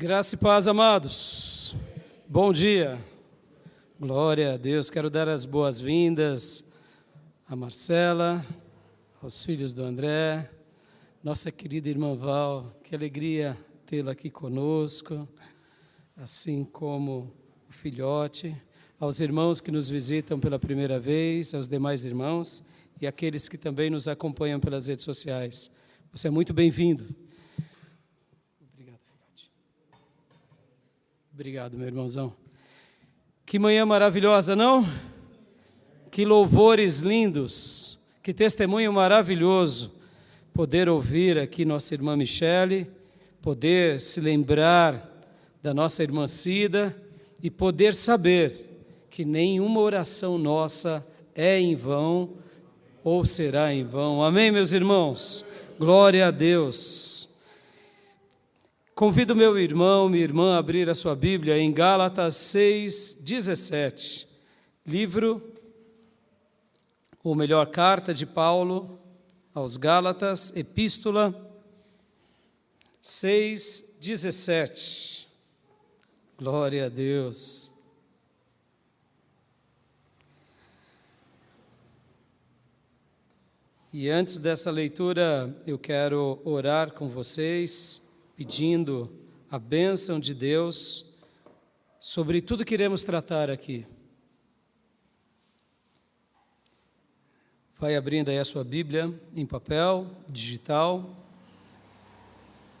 Graça e paz, amados. Bom dia. Glória a Deus. Quero dar as boas-vindas a Marcela, aos filhos do André, nossa querida irmã Val. Que alegria tê-la aqui conosco, assim como o filhote, aos irmãos que nos visitam pela primeira vez, aos demais irmãos e aqueles que também nos acompanham pelas redes sociais. Você é muito bem-vindo. Obrigado, meu irmãozão. Que manhã maravilhosa, não? Que louvores lindos, que testemunho maravilhoso. Poder ouvir aqui nossa irmã Michele, poder se lembrar da nossa irmã Cida e poder saber que nenhuma oração nossa é em vão ou será em vão. Amém, meus irmãos? Glória a Deus. Convido meu irmão, minha irmã a abrir a sua Bíblia em Gálatas 6:17, livro, ou melhor, carta de Paulo aos Gálatas, epístola 6:17. Glória a Deus. E antes dessa leitura, eu quero orar com vocês, pedindo a bênção de Deus sobre tudo que iremos tratar aqui. Vai abrindo aí a sua Bíblia em papel, digital.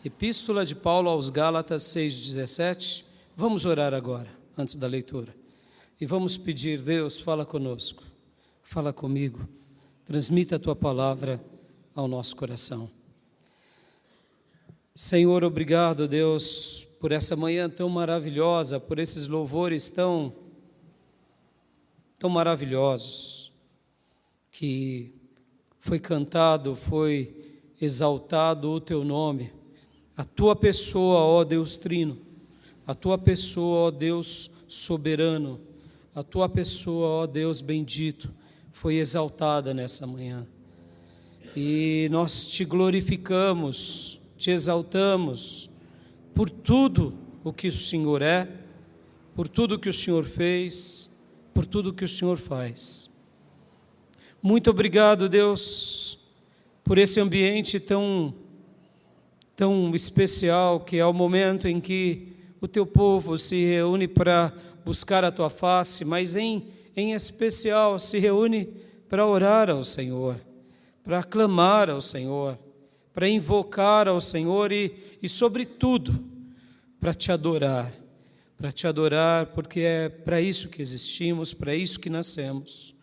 Epístola de Paulo aos Gálatas 6:17. Vamos orar agora, antes da leitura. E vamos pedir, Deus, fala conosco, fala comigo, transmita a Tua palavra ao nosso coração. Senhor, obrigado, Deus, por essa manhã tão maravilhosa, por esses louvores tão maravilhosos, que foi cantado, foi exaltado o Teu nome, a Tua pessoa, ó Deus Trino, a Tua pessoa, ó Deus soberano, a Tua pessoa, ó Deus bendito, foi exaltada nessa manhã. E nós Te glorificamos, Te exaltamos por tudo o que o Senhor é, por tudo o que o Senhor fez, por tudo o que o Senhor faz. Muito obrigado, Deus, por esse ambiente tão especial, que é o momento em que o Teu povo se reúne para buscar a Tua face, mas em especial se reúne para orar ao Senhor, para clamar ao Senhor, para invocar ao Senhor e sobretudo, para Te adorar, porque é para isso que existimos, para isso que nascemos.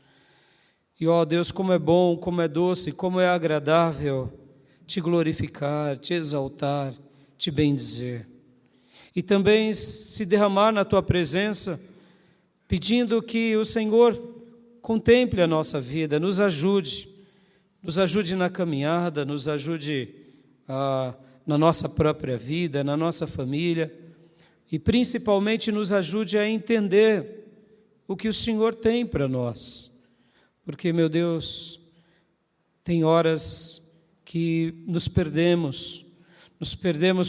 E, ó Deus, como é bom, como é doce, como é agradável Te glorificar, Te exaltar, Te bendizer. E também se derramar na Tua presença, pedindo que o Senhor contemple a nossa vida, nos ajude na caminhada, nos ajude na nossa própria vida, na nossa família, e principalmente nos ajude a entender o que o Senhor tem para nós. Porque, meu Deus, tem horas que nos perdemos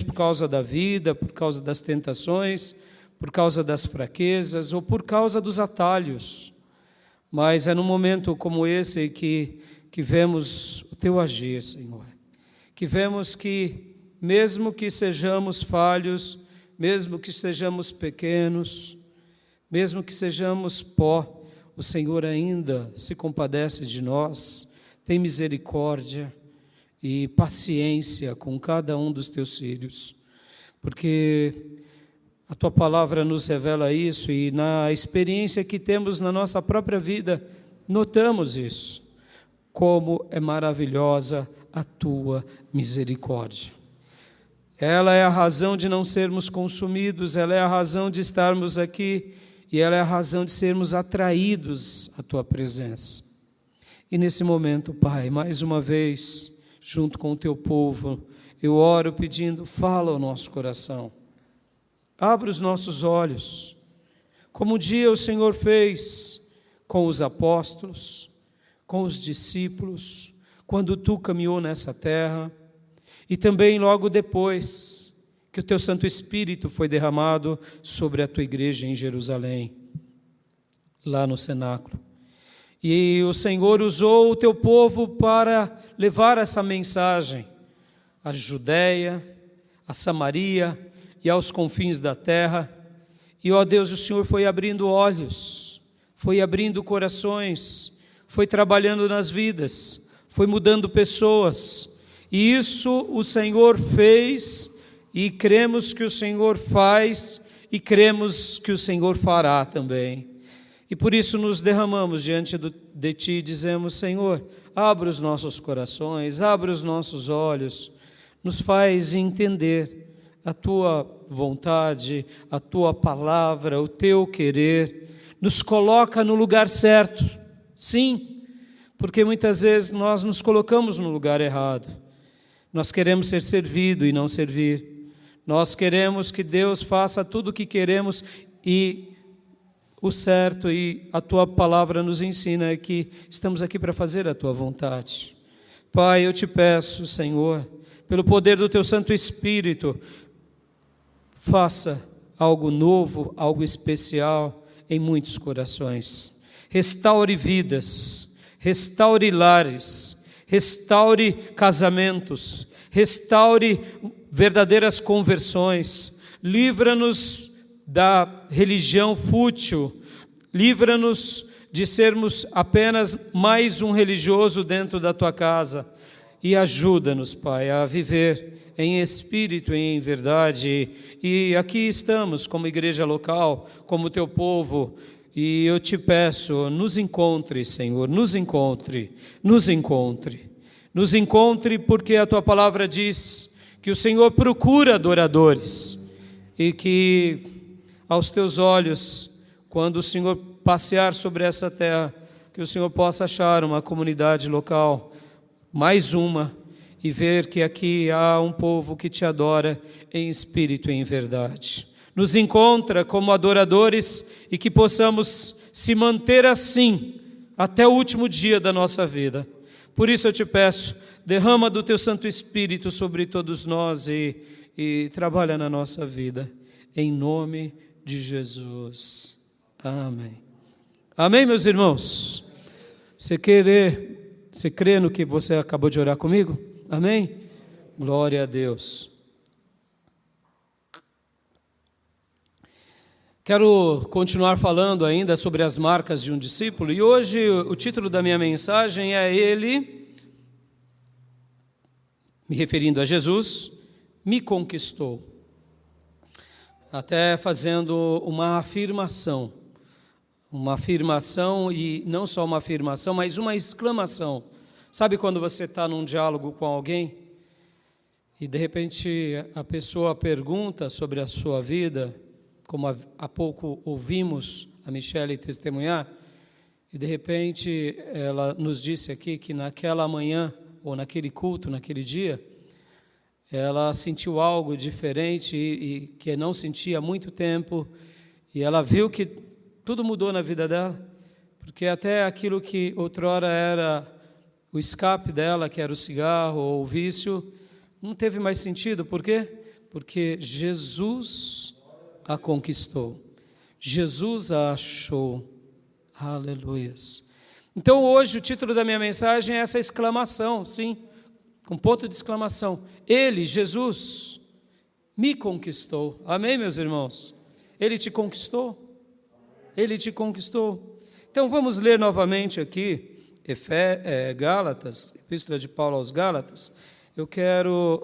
por causa da vida, por causa das tentações, por causa das fraquezas ou por causa dos atalhos. Mas é num momento como esse que vemos o Teu agir, Senhor, que vemos que, mesmo que sejamos falhos, mesmo que sejamos pequenos, mesmo que sejamos pó, o Senhor ainda se compadece de nós, tem misericórdia e paciência com cada um dos Teus filhos, porque a Tua palavra nos revela isso e na experiência que temos na nossa própria vida, notamos isso. Como é maravilhosa a Tua misericórdia. Ela é a razão de não sermos consumidos, ela é a razão de estarmos aqui e ela é a razão de sermos atraídos à Tua presença. E nesse momento, Pai, mais uma vez, junto com o Teu povo, eu oro pedindo, fala ao nosso coração, abre os nossos olhos, como um dia o Senhor fez com os apóstolos, com os discípulos, quando Tu caminhou nessa terra, e também logo depois que o teu Santo Espírito foi derramado sobre a tua igreja em Jerusalém, lá no cenáculo. E o Senhor usou o teu povo para levar essa mensagem à Judéia, a Samaria e aos confins da terra. E, ó Deus, o Senhor foi abrindo olhos, foi abrindo corações, foi trabalhando nas vidas, foi mudando pessoas. E isso o Senhor fez, e cremos que o Senhor faz, e cremos que o Senhor fará também. E por isso nos derramamos diante de Ti e dizemos: Senhor, abra os nossos corações, abra os nossos olhos, nos faz entender a Tua vontade, a Tua palavra, o Teu querer, nos coloca no lugar certo, sim, porque muitas vezes nós nos colocamos no lugar errado, nós queremos ser servido e não servir, nós queremos que Deus faça tudo o que queremos e o certo, e a Tua palavra nos ensina que estamos aqui para fazer a Tua vontade. Pai, eu te peço, Senhor, pelo poder do Teu Santo Espírito, faça algo novo, algo especial em muitos corações. Restaure vidas, restaure lares, restaure casamentos, restaure verdadeiras conversões, livra-nos da religião fútil, livra-nos de sermos apenas mais um religioso dentro da Tua casa, e ajuda-nos, Pai, a viver em espírito e em verdade. E aqui estamos como igreja local, como Teu povo, e eu te peço, nos encontre, Senhor, nos encontre, nos encontre. Nos encontre, porque a Tua palavra diz que o Senhor procura adoradores, e que aos Teus olhos, quando o Senhor passear sobre essa terra, que o Senhor possa achar uma comunidade local, mais uma, e ver que aqui há um povo que Te adora em espírito e em verdade. Nos encontra como adoradores e que possamos se manter assim até o último dia da nossa vida. Por isso eu te peço, derrama do Teu Santo Espírito sobre todos nós e trabalha na nossa vida, em nome de Jesus. Amém. Amém, meus irmãos? Você crê no que você acabou de orar comigo? Amém? Glória a Deus. Quero continuar falando ainda sobre as marcas de um discípulo, e hoje o título da minha mensagem é Ele, me referindo a Jesus, me conquistou. Até fazendo uma afirmação, e não só uma afirmação, mas uma exclamação. Sabe quando você está num diálogo com alguém e de repente a pessoa pergunta sobre a sua vida, como há pouco ouvimos a Michele testemunhar, e de repente ela nos disse aqui que naquela manhã, ou naquele culto, naquele dia, ela sentiu algo diferente e que não sentia há muito tempo, e ela viu que tudo mudou na vida dela, porque até aquilo que outrora era o escape dela, que era o cigarro ou o vício, não teve mais sentido. Por quê? Porque Jesus a conquistou, Jesus a achou. Aleluias. Então hoje o título da minha mensagem é essa exclamação, sim, com ponto de exclamação: Ele, Jesus, me conquistou. Amém, meus irmãos? Ele te conquistou? Ele te conquistou. Então vamos ler novamente aqui Gálatas, Epístola de Paulo aos Gálatas. Eu quero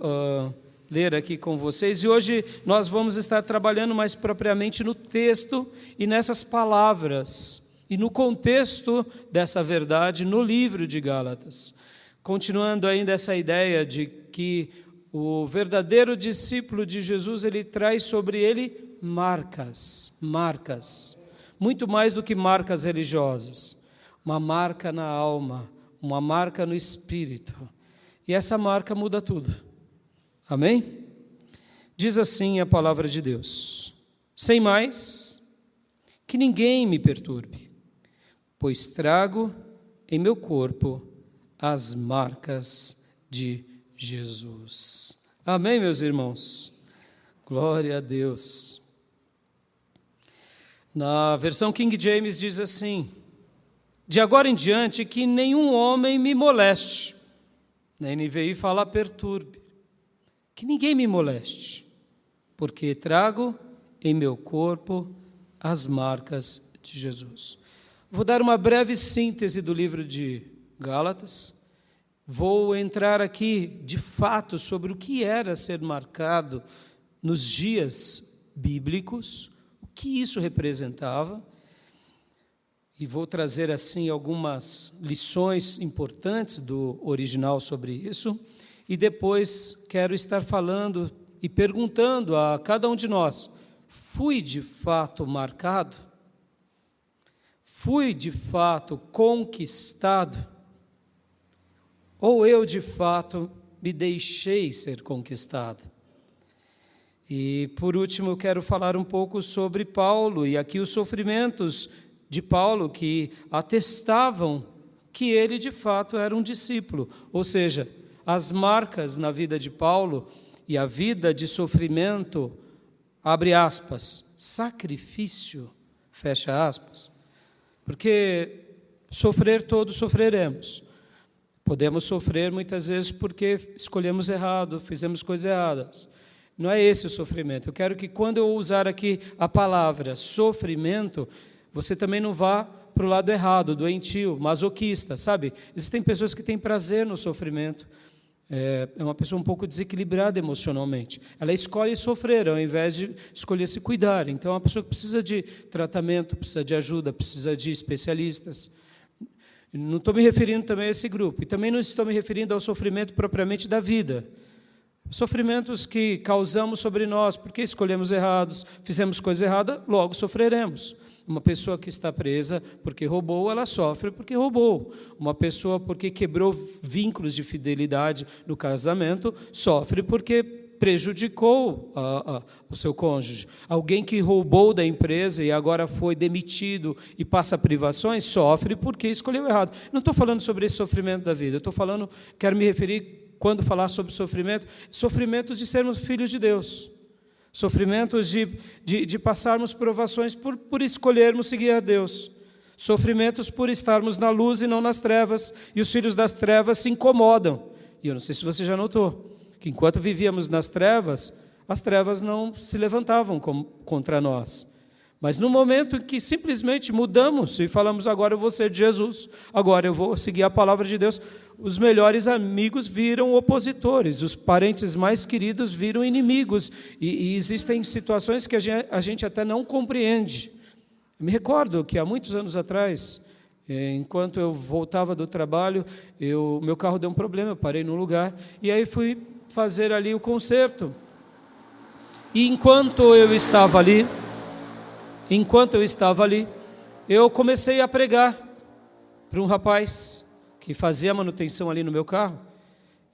ler aqui com vocês, e hoje nós vamos estar trabalhando mais propriamente no texto e nessas palavras, e no contexto dessa verdade no livro de Gálatas. Continuando ainda essa ideia de que o verdadeiro discípulo de Jesus, ele traz sobre ele marcas, muito mais do que marcas religiosas, uma marca na alma, uma marca no espírito, e essa marca muda tudo. Amém? Diz assim a palavra de Deus: sem mais, que ninguém me perturbe, pois trago em meu corpo as marcas de Jesus. Amém, meus irmãos? Glória a Deus. Na versão King James diz assim: de agora em diante que nenhum homem me moleste. Na NVI fala perturbe. Que ninguém me moleste, porque trago em meu corpo as marcas de Jesus. Vou dar uma breve síntese do livro de Gálatas. Vou entrar aqui, de fato, sobre o que era ser marcado nos dias bíblicos, o que isso representava, e vou trazer, assim, algumas lições importantes do original sobre isso, e depois quero estar falando e perguntando a cada um de nós: fui de fato marcado? Fui de fato conquistado? Ou eu de fato me deixei ser conquistado? E por último eu quero falar um pouco sobre Paulo, e aqui os sofrimentos de Paulo que atestavam que ele de fato era um discípulo, ou seja, as marcas na vida de Paulo e a vida de sofrimento, abre aspas, sacrifício, fecha aspas, porque sofrer todos sofreremos. Podemos sofrer muitas vezes porque escolhemos errado, fizemos coisas erradas. Não é esse o sofrimento. Eu quero que quando eu usar aqui a palavra sofrimento, você também não vá para o lado errado, doentio, masoquista, sabe? Existem pessoas que têm prazer no sofrimento. É uma pessoa um pouco desequilibrada emocionalmente. Ela escolhe sofrer ao invés de escolher se cuidar. Então, é uma pessoa que precisa de tratamento, precisa de ajuda, precisa de especialistas. Não estou me referindo também a esse grupo. E também não estou me referindo ao sofrimento propriamente da vida. Sofrimentos que causamos sobre nós, porque escolhemos errados, fizemos coisa errada, logo sofreremos. Uma pessoa que está presa porque roubou, ela sofre porque roubou. Uma pessoa porque quebrou vínculos de fidelidade no casamento, sofre porque prejudicou o seu cônjuge. Alguém que roubou da empresa e agora foi demitido e passa privações, sofre porque escolheu errado. Não estou falando sobre esse sofrimento da vida, quero me referir, quando falar sobre sofrimento, sofrimentos de sermos filhos de Deus. Sofrimentos de passarmos provações por escolhermos seguir a Deus. Sofrimentos por estarmos na luz e não nas trevas. E os filhos das trevas se incomodam. E eu não sei se você já notou, que enquanto vivíamos nas trevas, as trevas não se levantavam contra nós. Mas no momento em que simplesmente mudamos e falamos, agora eu vou ser de Jesus, agora eu vou seguir a palavra de Deus, os melhores amigos viram opositores, os parentes mais queridos viram inimigos, e existem situações que a gente até não compreende. Eu me recordo que há muitos anos atrás, enquanto eu voltava do trabalho, meu carro deu um problema, eu parei num lugar, e aí fui fazer ali o conserto. E enquanto eu estava ali, eu comecei a pregar para um rapaz que fazia a manutenção ali no meu carro,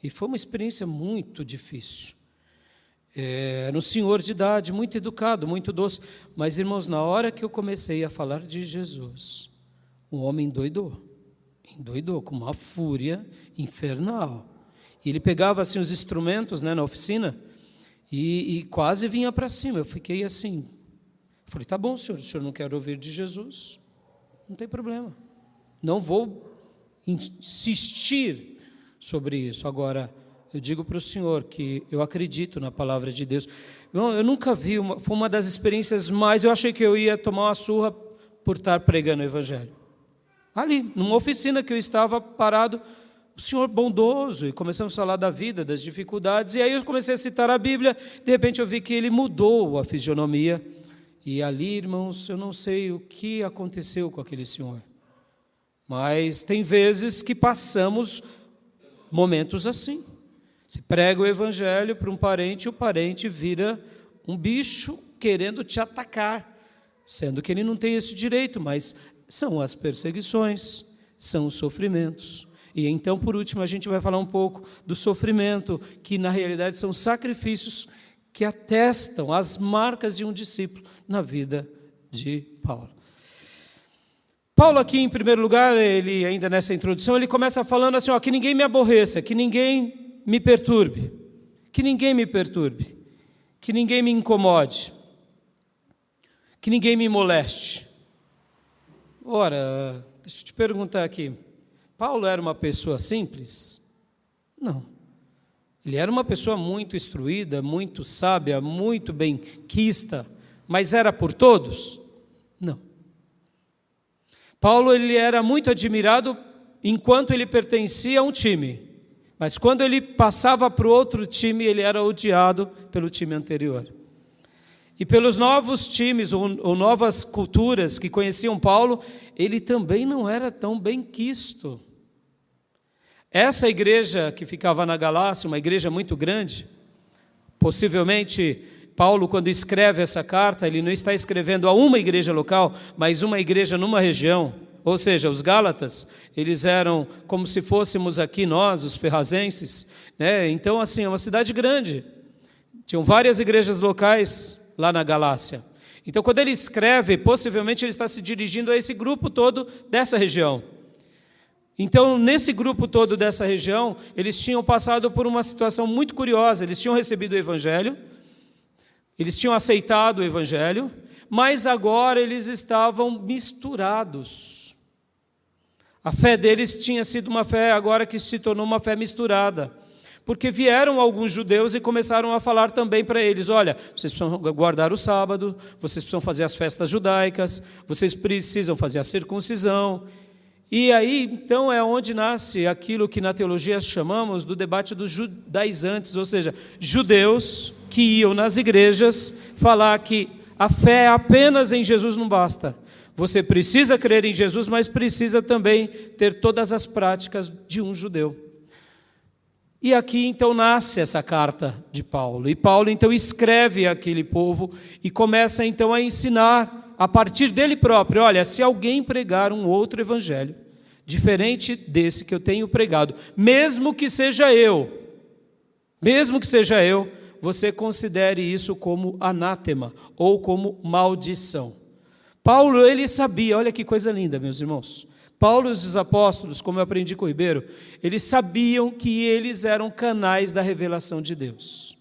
e foi uma experiência muito difícil. Era um senhor de idade, muito educado, muito doce, mas, irmãos, na hora que eu comecei a falar de Jesus, um homem endoidou com uma fúria infernal. E ele pegava assim os instrumentos, né, na oficina e quase vinha para cima. Eu fiquei assim, falei, tá bom, senhor, o senhor não quer ouvir de Jesus? Não tem problema, não vou insistir sobre isso. Agora, eu digo para o senhor que eu acredito na palavra de Deus. Eu nunca vi, foi uma das experiências mais, eu achei que eu ia tomar uma surra por estar pregando o evangelho. Ali, numa oficina que eu estava parado, o senhor bondoso, e começamos a falar da vida, das dificuldades, e aí eu comecei a citar a Bíblia, de repente eu vi que ele mudou a fisionomia, e ali, irmãos, eu não sei o que aconteceu com aquele senhor, mas tem vezes que passamos momentos assim. Se prega o evangelho para um parente, o parente vira um bicho querendo te atacar, sendo que ele não tem esse direito, mas são as perseguições, são os sofrimentos. E então, por último, a gente vai falar um pouco do sofrimento, que na realidade são sacrifícios que atestam as marcas de um discípulo na vida de Paulo. Paulo aqui, em primeiro lugar, ele ainda nessa introdução, ele começa falando assim, que ninguém me aborreça, que ninguém me perturbe, que ninguém me perturbe. que ninguém me incomode, que ninguém me moleste. Ora, deixa eu te perguntar aqui, Paulo era uma pessoa simples? Não. Ele era uma pessoa muito instruída, muito sábia, muito benquista, mas era por todos? Não. Paulo, ele era muito admirado enquanto ele pertencia a um time, mas quando ele passava para o outro time, ele era odiado pelo time anterior. E pelos novos times ou novas culturas que conheciam Paulo, ele também não era tão benquisto. Essa igreja que ficava na Galácia, uma igreja muito grande, possivelmente Paulo, quando escreve essa carta, ele não está escrevendo a uma igreja local, mas uma igreja numa região. Ou seja, os Gálatas, eles eram como se fôssemos aqui nós, os ferrazenses, né? Então, assim, é uma cidade grande. Tinham várias igrejas locais lá na Galácia. Então, quando ele escreve, possivelmente ele está se dirigindo a esse grupo todo dessa região. Então, nesse grupo todo dessa região, eles tinham passado por uma situação muito curiosa. Eles tinham recebido o Evangelho, eles tinham aceitado o Evangelho, mas agora eles estavam misturados. A fé deles tinha sido uma fé agora que se tornou uma fé misturada. Porque vieram alguns judeus e começaram a falar também para eles, olha, vocês precisam guardar o sábado, vocês precisam fazer as festas judaicas, vocês precisam fazer a circuncisão. E aí, então, é onde nasce aquilo que na teologia chamamos do debate dos judaizantes, ou seja, judeus que iam nas igrejas falar que a fé apenas em Jesus não basta. Você precisa crer em Jesus, mas precisa também ter todas as práticas de um judeu. E aqui, então, nasce essa carta de Paulo. E Paulo, então, escreve àquele povo e começa, então, a ensinar a partir dele próprio. Olha, se alguém pregar um outro evangelho, diferente desse que eu tenho pregado, mesmo que seja eu, você considere isso como anátema ou como maldição. Paulo, ele sabia, olha que coisa linda, meus irmãos. Paulo e os apóstolos, como eu aprendi com o Ribeiro, eles sabiam que eles eram canais da revelação de Deus.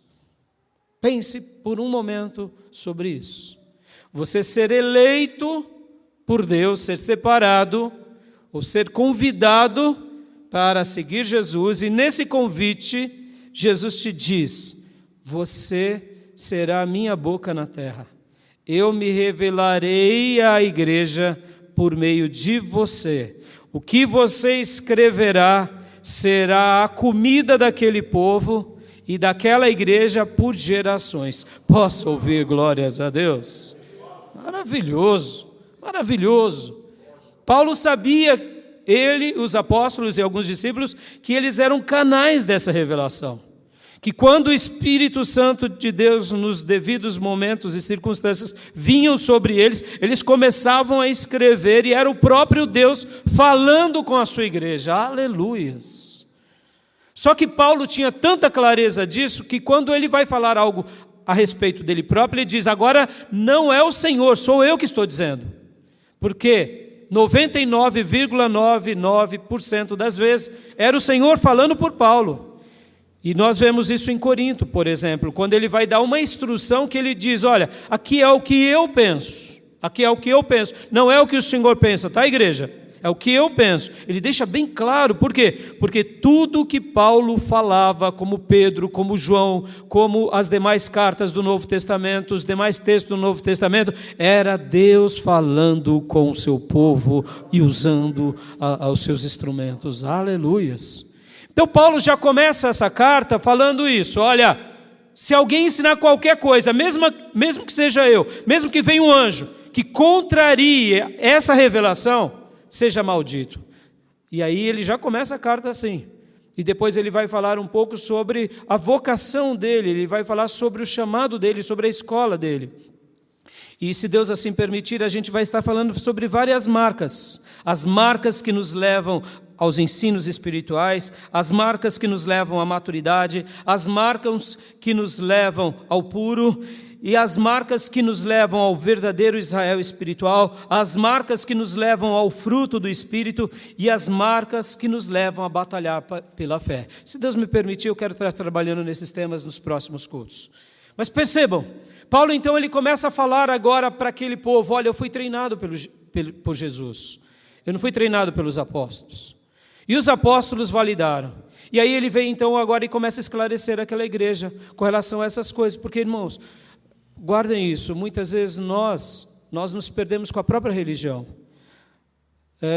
Pense por um momento sobre isso. Você ser eleito por Deus, ser separado, ou ser convidado para seguir Jesus, e nesse convite, Jesus te diz, você será a minha boca na terra. Eu me revelarei à igreja por meio de você. O que você escreverá será a comida daquele povo e daquela igreja por gerações. Posso ouvir glórias a Deus? Maravilhoso, maravilhoso. Paulo sabia, ele, os apóstolos e alguns discípulos, que eles eram canais dessa revelação. Que quando o Espírito Santo de Deus, nos devidos momentos e circunstâncias, vinham sobre eles, eles começavam a escrever e era o próprio Deus falando com a sua igreja. Aleluias! Só que Paulo tinha tanta clareza disso, que quando ele vai falar algo a respeito dele próprio, ele diz, agora não é o Senhor, sou eu que estou dizendo. Porque 99,99% das vezes era o Senhor falando por Paulo. E nós vemos isso em Corinto, por exemplo, quando ele vai dar uma instrução que ele diz, olha, aqui é o que eu penso, aqui é o que eu penso, não é o que o Senhor pensa, tá, igreja? É o que eu penso. Ele deixa bem claro, por quê? Porque tudo que Paulo falava, como Pedro, como João, como as demais cartas do Novo Testamento, os demais textos do Novo Testamento, era Deus falando com o seu povo e usando os seus instrumentos. Aleluias! Então Paulo já começa essa carta falando isso, olha, se alguém ensinar qualquer coisa, mesmo que seja eu, mesmo que venha um anjo, que contrarie essa revelação, seja maldito. E aí ele já começa a carta assim, e depois ele vai falar um pouco sobre a vocação dele, ele vai falar sobre o chamado dele, sobre a escola dele. E se Deus assim permitir, a gente vai estar falando sobre várias marcas, as marcas que nos levam aos ensinos espirituais, as marcas que nos levam à maturidade, as marcas que nos levam ao puro e as marcas que nos levam ao verdadeiro Israel espiritual, as marcas que nos levam ao fruto do Espírito e as marcas que nos levam a batalhar pela fé. Se Deus me permitir, eu quero estar trabalhando nesses temas nos próximos cultos. Mas percebam, Paulo então ele começa a falar agora para aquele povo: olha, eu fui treinado por Jesus, eu não fui treinado pelos apóstolos. E os apóstolos validaram. E aí ele vem então agora e começa a esclarecer aquela igreja com relação a essas coisas. Porque, irmãos, guardem isso, muitas vezes nós nos perdemos com a própria religião.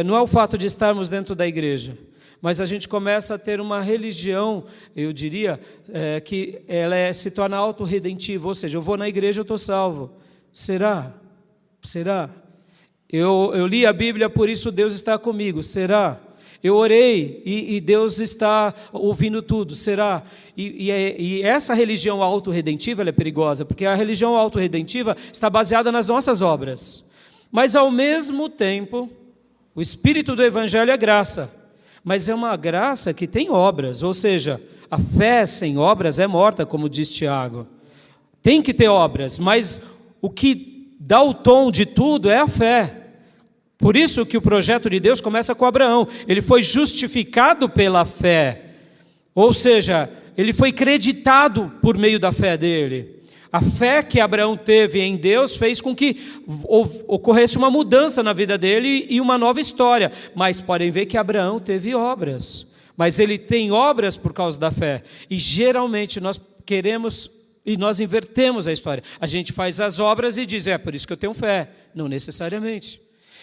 Não é o fato de estarmos dentro da igreja, mas a gente começa a ter uma religião, eu diria, que ela se torna autorredentiva, ou seja, eu vou na igreja, eu estou salvo. Será? Será? Eu li a Bíblia, por isso Deus está comigo. Será? Eu orei e Deus está ouvindo tudo. Será? E essa religião autorredentiva ela é perigosa, porque a religião autorredentiva está baseada nas nossas obras. Mas, ao mesmo tempo, o espírito do Evangelho é graça. Mas é uma graça que tem obras, ou seja, a fé sem obras é morta, como diz Tiago. Tem que ter obras, mas o que dá o tom de tudo é a fé. Por isso que o projeto de Deus começa com Abraão. Ele foi justificado pela fé, ou seja, ele foi creditado por meio da fé dele. A fé que Abraão teve em Deus fez com que ocorresse uma mudança na vida dele e uma nova história. Mas podem ver que Abraão teve obras, mas ele tem obras por causa da fé. E geralmente nós queremos e nós invertemos a história. A gente faz as obras e diz: por isso que eu tenho fé. Não necessariamente.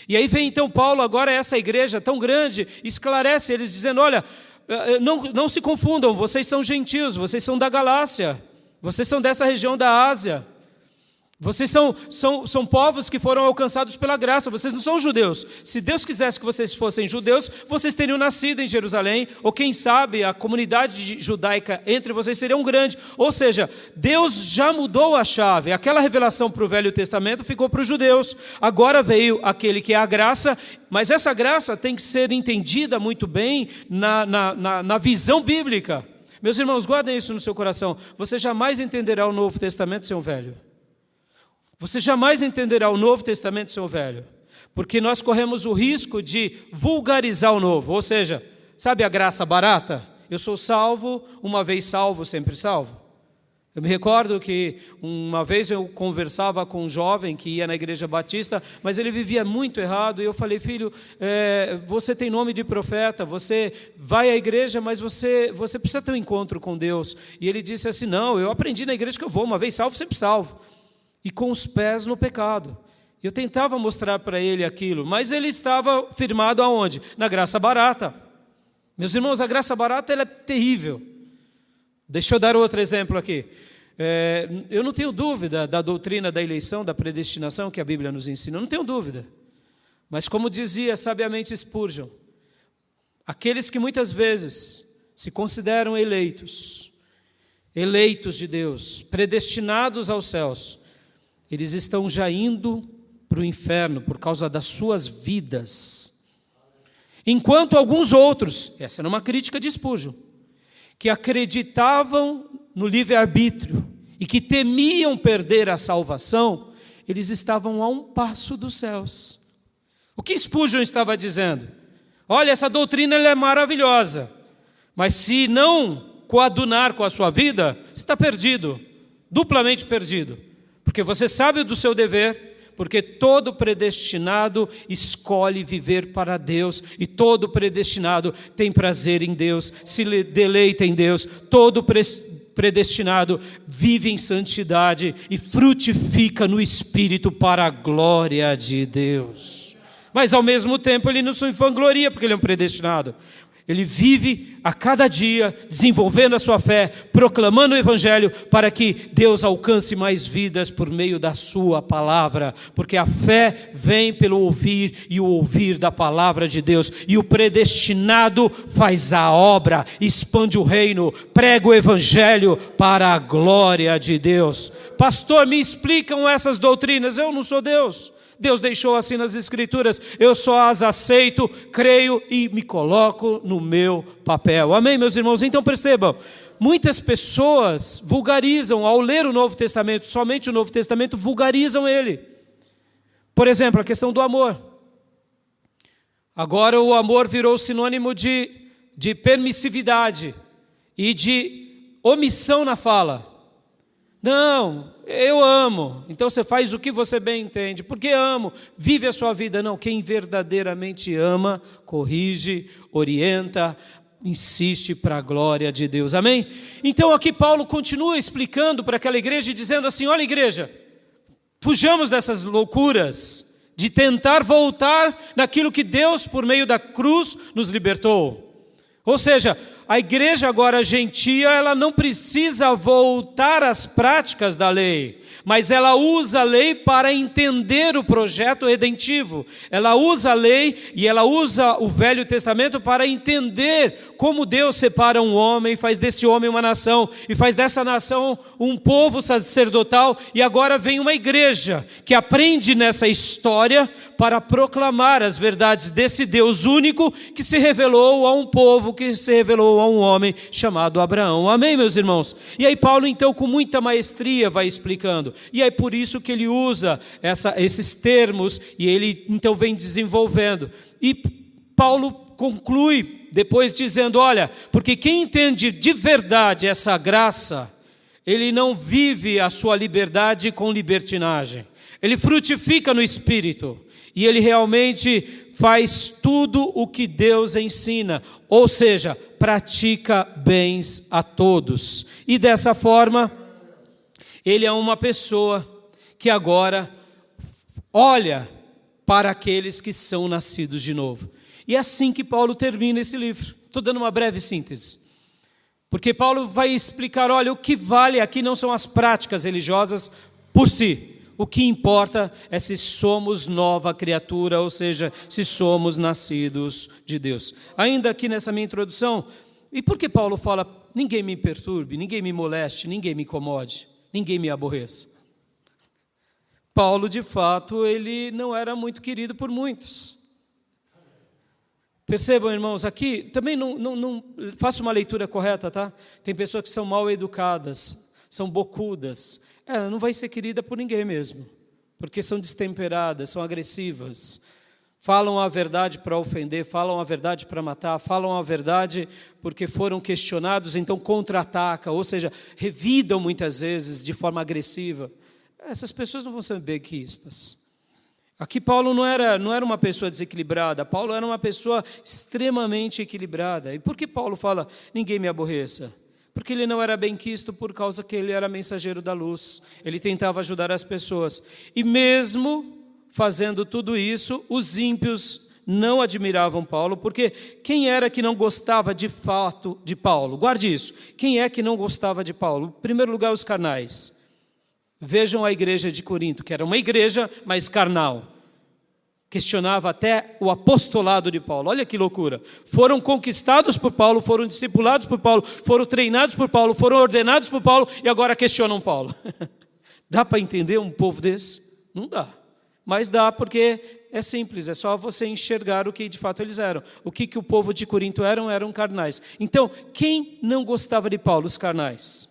E aí vem então Paulo, agora essa igreja tão grande, esclarece eles dizendo: olha, não se confundam, vocês são gentios, vocês são da Galácia, vocês são dessa região da Ásia, vocês são povos que foram alcançados pela graça, vocês não são judeus. Se Deus quisesse que vocês fossem judeus, vocês teriam nascido em Jerusalém, ou quem sabe a comunidade judaica entre vocês seria grande. Ou seja, Deus já mudou a chave. Aquela revelação para o Velho Testamento ficou para os judeus. Agora veio aquele que é a graça, mas essa graça tem que ser entendida muito bem na visão bíblica. Meus irmãos, guardem isso no seu coração. Você jamais entenderá o Novo Testamento sem o Velho. Você jamais entenderá o Novo Testamento sem o Velho, porque nós corremos o risco de vulgarizar o Novo, ou seja, sabe a graça barata? Eu sou salvo, uma vez salvo, sempre salvo. Eu me recordo que uma vez eu conversava com um jovem que ia na igreja batista, mas ele vivia muito errado, e eu falei: filho, você tem nome de profeta, você vai à igreja, mas você precisa ter um encontro com Deus. E ele disse assim: não, eu aprendi na igreja que eu vou, uma vez salvo, sempre salvo. E com os pés no pecado. Eu tentava mostrar para ele aquilo, mas ele estava firmado aonde? Na graça barata. Meus irmãos, a graça barata ela é terrível. Deixa eu dar outro exemplo aqui. Eu não tenho dúvida da doutrina da eleição, da predestinação que a Bíblia nos ensina, eu não tenho dúvida. Mas como dizia sabiamente Spurgeon, aqueles que muitas vezes se consideram eleitos de Deus, predestinados aos céus, eles estão já indo para o inferno por causa das suas vidas. Enquanto alguns outros, essa era uma crítica de Spurgeon, que acreditavam no livre-arbítrio e que temiam perder a salvação, eles estavam a um passo dos céus. O que Spurgeon estava dizendo? Olha, essa doutrina ela é maravilhosa, mas se não coadunar com a sua vida, você está perdido, duplamente perdido. Porque você sabe do seu dever, porque todo predestinado escolhe viver para Deus, e todo predestinado tem prazer em Deus, se deleita em Deus, todo predestinado vive em santidade e frutifica no Espírito para a glória de Deus. Mas ao mesmo tempo ele não se vangloria porque ele é um predestinado. Ele vive a cada dia desenvolvendo a sua fé, proclamando o Evangelho para que Deus alcance mais vidas por meio da sua palavra, porque a fé vem pelo ouvir e o ouvir da palavra de Deus, e o predestinado faz a obra, expande o reino, prega o Evangelho para a glória de Deus. Pastor, me explicam essas doutrinas. Eu não sou Deus. Deus deixou assim nas Escrituras, eu só as aceito, creio e me coloco no meu papel. Amém, meus irmãos? Então percebam, muitas pessoas vulgarizam, ao ler o Novo Testamento, somente o Novo Testamento, vulgarizam ele. Por exemplo, a questão do amor. Agora o amor virou sinônimo de permissividade e de omissão na fala. Não, eu amo. Então você faz o que você bem entende. Porque amo, vive a sua vida. Não, quem verdadeiramente ama, corrige, orienta, insiste para a glória de Deus. Amém? Então aqui Paulo continua explicando para aquela igreja e dizendo assim: olha, igreja, fujamos dessas loucuras de tentar voltar naquilo que Deus, por meio da cruz, nos libertou. Ou seja, a igreja agora gentia, ela não precisa voltar às práticas da lei, mas ela usa a lei para entender o projeto redentivo. Ela usa a lei e ela usa o Velho Testamento para entender como Deus separa um homem, faz desse homem uma nação, e faz dessa nação um povo sacerdotal, e agora vem uma igreja que aprende nessa história para proclamar as verdades desse Deus único que se revelou a um povo, que se revelou a um homem chamado Abraão. Amém, meus irmãos? E aí Paulo então com muita maestria vai explicando, e é por isso que ele usa esses termos, e ele então vem desenvolvendo, e Paulo conclui depois dizendo: olha, porque quem entende de verdade essa graça, ele não vive a sua liberdade com libertinagem, ele frutifica no Espírito, e ele realmente faz tudo o que Deus ensina, ou seja, pratica bens a todos. E dessa forma, ele é uma pessoa que agora olha para aqueles que são nascidos de novo. E é assim que Paulo termina esse livro. Estou dando uma breve síntese. Porque Paulo vai explicar, olha, o que vale aqui não são as práticas religiosas por si. O que importa é se somos nova criatura, ou seja, se somos nascidos de Deus. Ainda aqui nessa minha introdução, e por que Paulo fala: ninguém me perturbe, ninguém me moleste, ninguém me incomode, ninguém me aborreça? Paulo, de fato, ele não era muito querido por muitos. Percebam, irmãos, aqui também não faço uma leitura correta, tá? Tem pessoas que são mal educadas, são bocudas. Ela não vai ser querida por ninguém mesmo, porque são destemperadas, são agressivas, falam a verdade para ofender, falam a verdade para matar, falam a verdade porque foram questionados, então contra-atacam, ou seja, revidam muitas vezes de forma agressiva. Essas pessoas não vão ser benquistas. Aqui Paulo não era uma pessoa desequilibrada, Paulo era uma pessoa extremamente equilibrada. E por que Paulo fala: ninguém me aborreça? Porque ele não era benquisto por causa que ele era mensageiro da luz. Ele tentava ajudar as pessoas. E mesmo fazendo tudo isso, os ímpios não admiravam Paulo, porque quem era que não gostava de fato de Paulo? Guarde isso. Quem é que não gostava de Paulo? Em primeiro lugar, os carnais. Vejam a igreja de Corinto, que era uma igreja, mas carnal. Questionava até o apostolado de Paulo. Olha que loucura. Foram conquistados por Paulo, foram discipulados por Paulo, foram treinados por Paulo, foram ordenados por Paulo e agora questionam Paulo. Dá para entender um povo desse? Não dá. Mas dá porque é simples, é só você enxergar o que de fato eles eram. O que o povo de Corinto eram carnais. Então, quem não gostava de Paulo? Os carnais.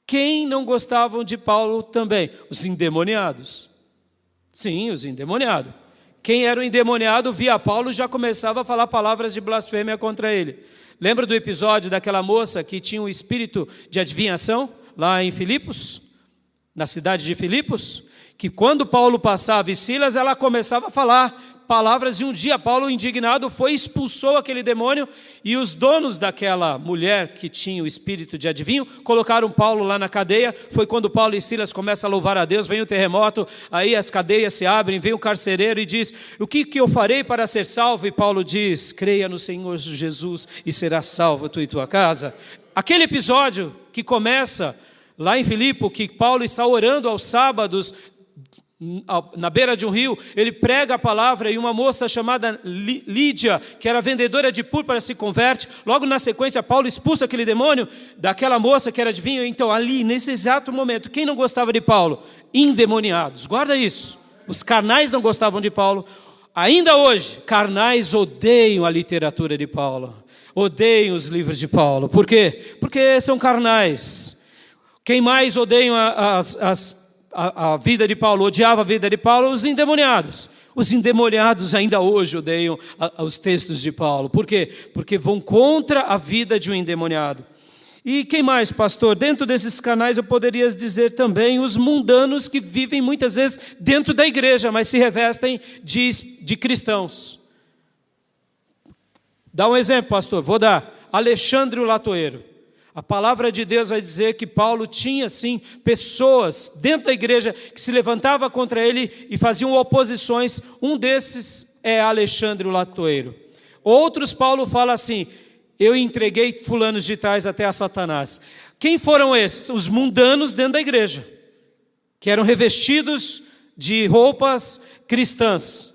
Quem não gostavam de Paulo também? Os endemoniados. Sim, os endemoniados. Quem era o endemoniado via Paulo já começava a falar palavras de blasfêmia contra ele. Lembra do episódio daquela moça que tinha um espírito de adivinhação lá em Filipos? Na cidade de Filipos? Que quando Paulo passava e Silas, ela começava a falar palavras, e um dia Paulo, indignado, foi e expulsou aquele demônio, e os donos daquela mulher que tinha o espírito de adivinho colocaram Paulo lá na cadeia. Foi quando Paulo e Silas começam a louvar a Deus, vem o terremoto, aí as cadeias se abrem, vem o carcereiro e diz: o que eu farei para ser salvo? E Paulo diz: creia no Senhor Jesus e será salvo tu e tua casa. Aquele episódio que começa lá em Filipe, que Paulo está orando aos sábados na beira de um rio, ele prega a palavra e uma moça chamada Lídia, que era vendedora de púrpura, se converte. Logo na sequência, Paulo expulsa aquele demônio daquela moça que era adivinho. Então ali, nesse exato momento, quem não gostava de Paulo? Endemoniados. Guarda isso. Os carnais não gostavam de Paulo. Ainda hoje, carnais odeiam a literatura de Paulo, odeiam os livros de Paulo. Por quê? Porque são carnais. Quem mais odeia a vida de Paulo, odiava a vida de Paulo? Os endemoniados. Os endemoniados ainda hoje odeiam os textos de Paulo. Por quê? Porque vão contra a vida de um endemoniado. E quem mais, pastor? Dentro desses canais eu poderia dizer também os mundanos que vivem muitas vezes dentro da igreja, mas se revestem de cristãos. Dá um exemplo, pastor, vou dar. Alexandre o Latoeiro. A palavra de Deus vai dizer que Paulo tinha, sim, pessoas dentro da igreja que se levantavam contra ele e faziam oposições. Um desses é Alexandre o Latoeiro. Outros, Paulo fala assim: eu entreguei fulanos de tais até a Satanás. Quem foram esses? Os mundanos dentro da igreja, que eram revestidos de roupas cristãs.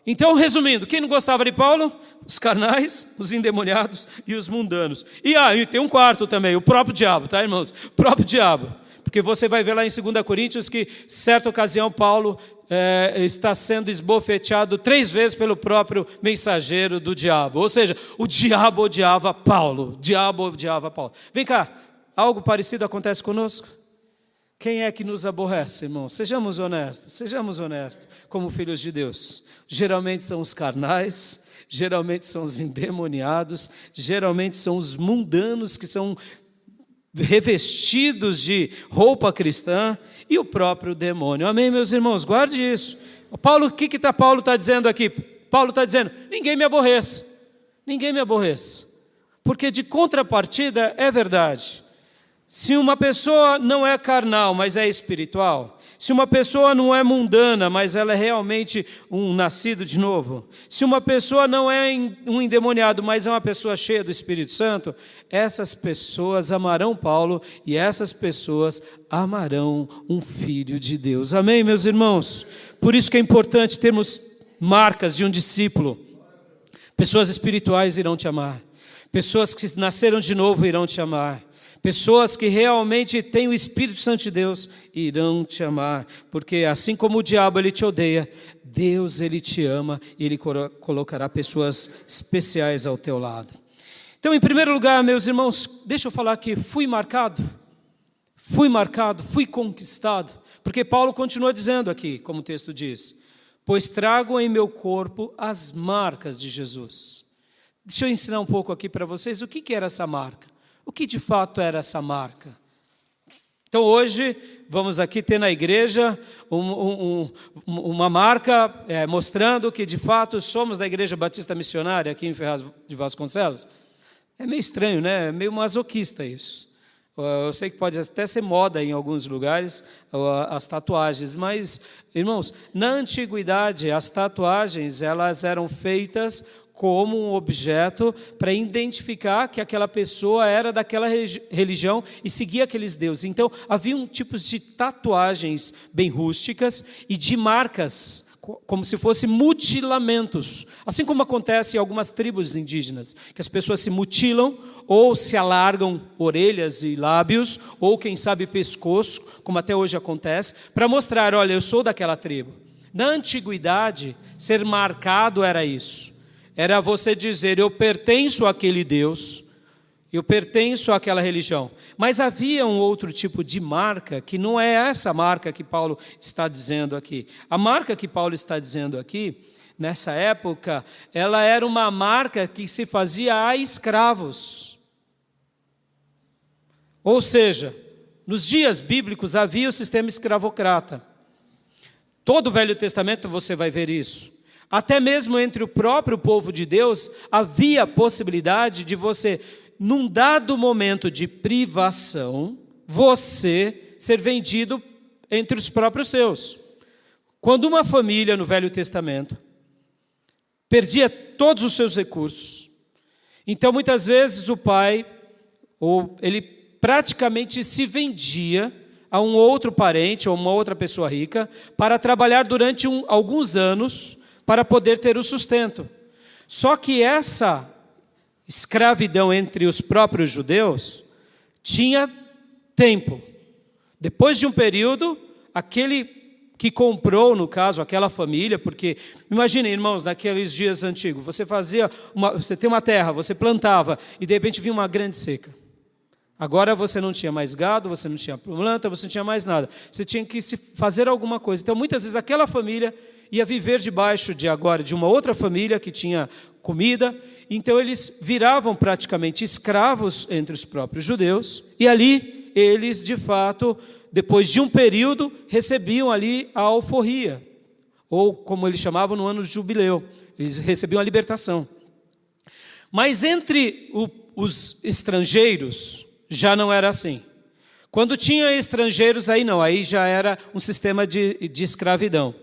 Então, resumindo, quem não gostava de Paulo? Os carnais, os endemoniados e os mundanos. E tem um quarto também, o próprio diabo, tá, irmãos? O próprio diabo. Porque você vai ver lá em 2 Coríntios que, certa ocasião, Paulo está sendo esbofeteado 3 vezes pelo próprio mensageiro do diabo. Ou seja, o diabo odiava Paulo. O diabo odiava Paulo. Vem cá, algo parecido acontece conosco? Quem é que nos aborrece, irmão? Sejamos honestos, como filhos de Deus. Geralmente são os carnais, geralmente são os endemoniados, geralmente são os mundanos que são revestidos de roupa cristã e o próprio demônio. Amém, meus irmãos? Guarde isso. Paulo, o que Paulo está dizendo aqui? Paulo está dizendo: ninguém me aborreça, ninguém me aborreça. Porque de contrapartida é verdade. Se uma pessoa não é carnal, mas é espiritual, se uma pessoa não é mundana, mas ela é realmente um nascido de novo, se uma pessoa não é um endemoniado, mas é uma pessoa cheia do Espírito Santo, essas pessoas amarão Paulo e essas pessoas amarão um filho de Deus. Amém, meus irmãos? Por isso que é importante termos marcas de um discípulo. Pessoas espirituais irão te amar, pessoas que nasceram de novo irão te amar. Pessoas que realmente têm o Espírito Santo de Deus irão te amar, porque assim como o diabo ele te odeia, Deus ele te ama e ele colocará pessoas especiais ao teu lado. Então, em primeiro lugar, meus irmãos, deixa eu falar que fui marcado, fui conquistado, porque Paulo continua dizendo aqui, como o texto diz: pois trago em meu corpo as marcas de Jesus. Deixa eu ensinar um pouco aqui para vocês o que era essa marca. O que de fato era essa marca? Então hoje vamos aqui ter na igreja uma marca mostrando que de fato somos da Igreja Batista Missionária aqui em Ferraz de Vasconcelos. É meio estranho, né? É meio masoquista isso. Eu sei que pode até ser moda em alguns lugares as tatuagens, mas, irmãos, na antiguidade as tatuagens elas eram feitas como um objeto para identificar que aquela pessoa era daquela religião e seguia aqueles deuses. Então, havia tipos de tatuagens bem rústicas e de marcas, como se fossem mutilamentos. Assim como acontece em algumas tribos indígenas, que as pessoas se mutilam ou se alargam orelhas e lábios, ou quem sabe pescoço, como até hoje acontece, para mostrar: olha, eu sou daquela tribo. Na antiguidade, ser marcado era isso. Era você dizer: eu pertenço àquele Deus, eu pertenço àquela religião. Mas havia um outro tipo de marca, que não é essa marca que Paulo está dizendo aqui. A marca que Paulo está dizendo aqui, nessa época, ela era uma marca que se fazia a escravos. Ou seja, nos dias bíblicos havia o sistema escravocrata. Todo o Velho Testamento você vai ver isso. Até mesmo entre o próprio povo de Deus, havia a possibilidade de você, num dado momento de privação, você ser vendido entre os próprios seus. Quando uma família no Velho Testamento perdia todos os seus recursos, então muitas vezes o pai, ele praticamente se vendia a um outro parente ou uma outra pessoa rica para trabalhar durante alguns anos para poder ter o sustento. Só que essa escravidão entre os próprios judeus tinha tempo. Depois de um período, aquele que comprou, no caso, aquela família, porque, imaginem, irmãos, naqueles dias antigos, você tem uma terra, você plantava, e de repente vinha uma grande seca. Agora você não tinha mais gado, você não tinha planta, você não tinha mais nada. Você tinha que fazer alguma coisa. Então, muitas vezes, aquela família ia viver debaixo de uma outra família que tinha comida. Então, eles viravam praticamente escravos entre os próprios judeus. E ali, eles, de fato, depois de um período, recebiam ali a alforria. Ou, como eles chamavam, no ano de jubileu. Eles recebiam a libertação. Mas entre os estrangeiros, já não era assim. Quando tinha estrangeiros, aí não, aí já era um sistema de escravidão.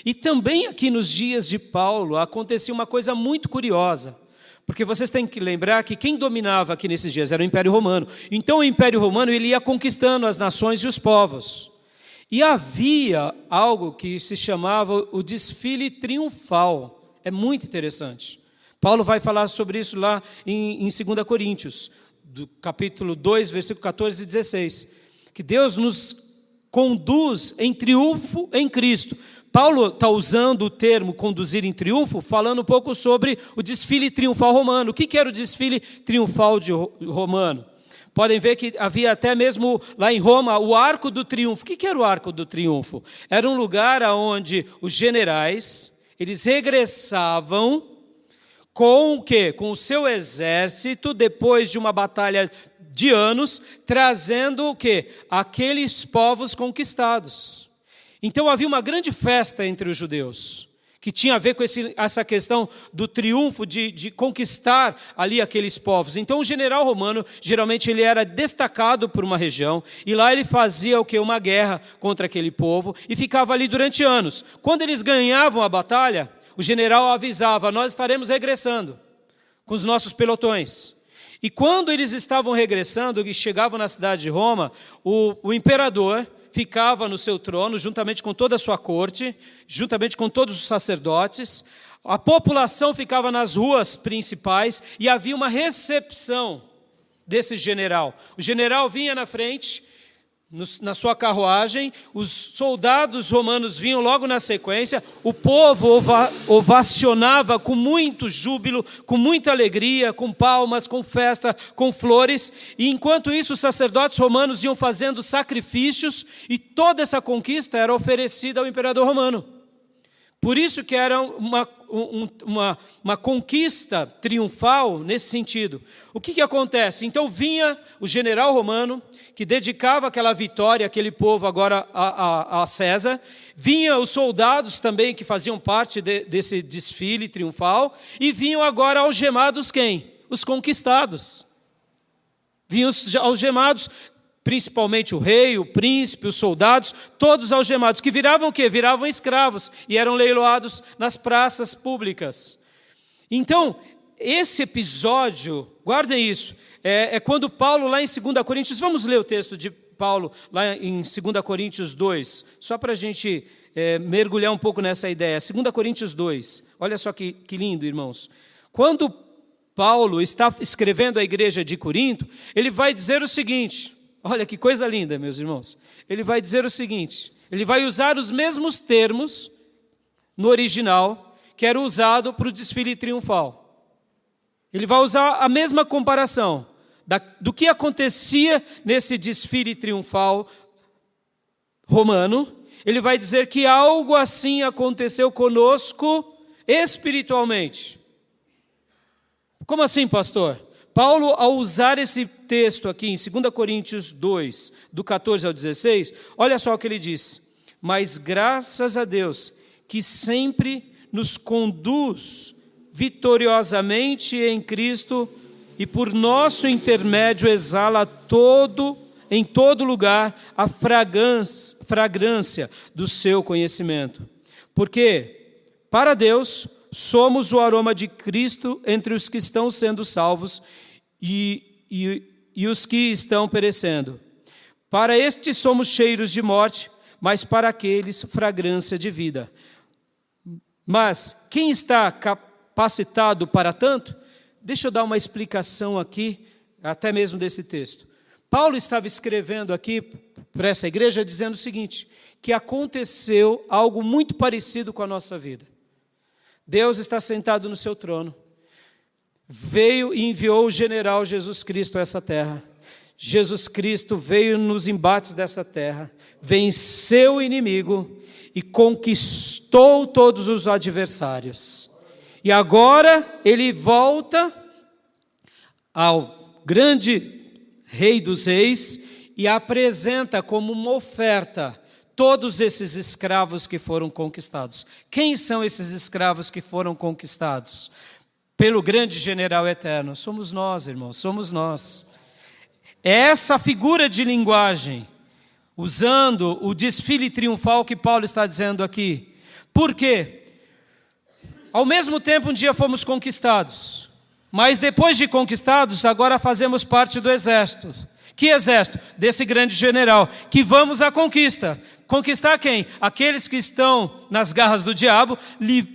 E também aqui nos dias de Paulo, acontecia uma coisa muito curiosa, porque vocês têm que lembrar que quem dominava aqui nesses dias era o Império Romano. Então o Império Romano ele ia conquistando as nações e os povos. E havia algo que se chamava o desfile triunfal. É muito interessante. Paulo vai falar sobre isso lá em 2 Coríntios, do capítulo 2, versículo 14 e 16, que Deus nos conduz em triunfo em Cristo. Paulo está usando o termo conduzir em triunfo, falando um pouco sobre o desfile triunfal romano. O que era o desfile triunfal romano? Podem ver que havia até mesmo lá em Roma o Arco do Triunfo. O que era o Arco do Triunfo? Era um lugar onde os generais, eles regressavam com o quê? Com o seu exército, depois de uma batalha de anos, trazendo o quê? Aqueles povos conquistados. Então havia uma grande festa entre os judeus, que tinha a ver com essa questão do triunfo, de conquistar ali aqueles povos. Então o general romano, geralmente ele era destacado por uma região, e lá ele fazia o quê? Uma guerra contra aquele povo, e ficava ali durante anos. Quando eles ganhavam a batalha, o general avisava, nós estaremos regressando com os nossos pelotões. E quando eles estavam regressando e chegavam na cidade de Roma, o imperador ficava no seu trono, juntamente com toda a sua corte, juntamente com todos os sacerdotes. A população ficava nas ruas principais e havia uma recepção desse general. O general vinha na frente, na sua carruagem, os soldados romanos vinham logo na sequência, o povo ovacionava com muito júbilo, com muita alegria, com palmas, com festa, com flores, e enquanto isso os sacerdotes romanos iam fazendo sacrifícios, e toda essa conquista era oferecida ao imperador romano. Por isso que era uma conquista triunfal nesse sentido. O que acontece? Então vinha o general romano, que dedicava aquela vitória, aquele povo agora a César, vinha os soldados também que faziam parte desse desfile triunfal, e vinham agora algemados quem? Os conquistados. Vinham os algemados, principalmente o rei, o príncipe, os soldados, todos algemados, que viravam o quê? Viravam escravos e eram leiloados nas praças públicas. Então, esse episódio, guardem isso, é quando Paulo, lá em 2 Coríntios, vamos ler o texto de Paulo, lá em 2 Coríntios 2, só para a gente mergulhar um pouco nessa ideia. 2 Coríntios 2, olha só que lindo, irmãos. Quando Paulo está escrevendo à igreja de Corinto, ele vai dizer o seguinte, olha que coisa linda, meus irmãos. Ele vai dizer o seguinte, ele vai usar os mesmos termos no original que era usado para o desfile triunfal. Ele vai usar a mesma comparação do que acontecia nesse desfile triunfal romano. Ele vai dizer que algo assim aconteceu conosco espiritualmente. Como assim, pastor? Paulo, ao usar esse texto aqui em 2 Coríntios 2, do 14 ao 16, olha só o que ele diz. Mas graças a Deus, que sempre nos conduz vitoriosamente em Cristo e por nosso intermédio exala em todo lugar a fragrância do seu conhecimento. Porque, para Deus, somos o aroma de Cristo entre os que estão sendo salvos e os que estão perecendo. Para estes somos cheiros de morte, mas para aqueles fragrância de vida. Mas quem está capacitado para tanto? Deixa eu dar uma explicação aqui, até mesmo desse texto. Paulo estava escrevendo aqui para essa igreja dizendo o seguinte, que aconteceu algo muito parecido com a nossa vida. Deus está sentado no seu trono, veio e enviou o general Jesus Cristo a essa terra. Jesus Cristo veio nos embates dessa terra, venceu o inimigo e conquistou todos os adversários. E agora ele volta ao grande Rei dos Reis e apresenta como uma oferta todos esses escravos que foram conquistados. Quem são esses escravos que foram conquistados? Pelo grande general eterno. Somos nós, irmãos, somos nós. É essa figura de linguagem, usando o desfile triunfal que Paulo está dizendo aqui. Por quê? Ao mesmo tempo, um dia fomos conquistados, mas depois de conquistados, agora fazemos parte do exército. Que exército? Desse grande general, que vamos à conquista. Conquistar quem? Aqueles que estão nas garras do diabo,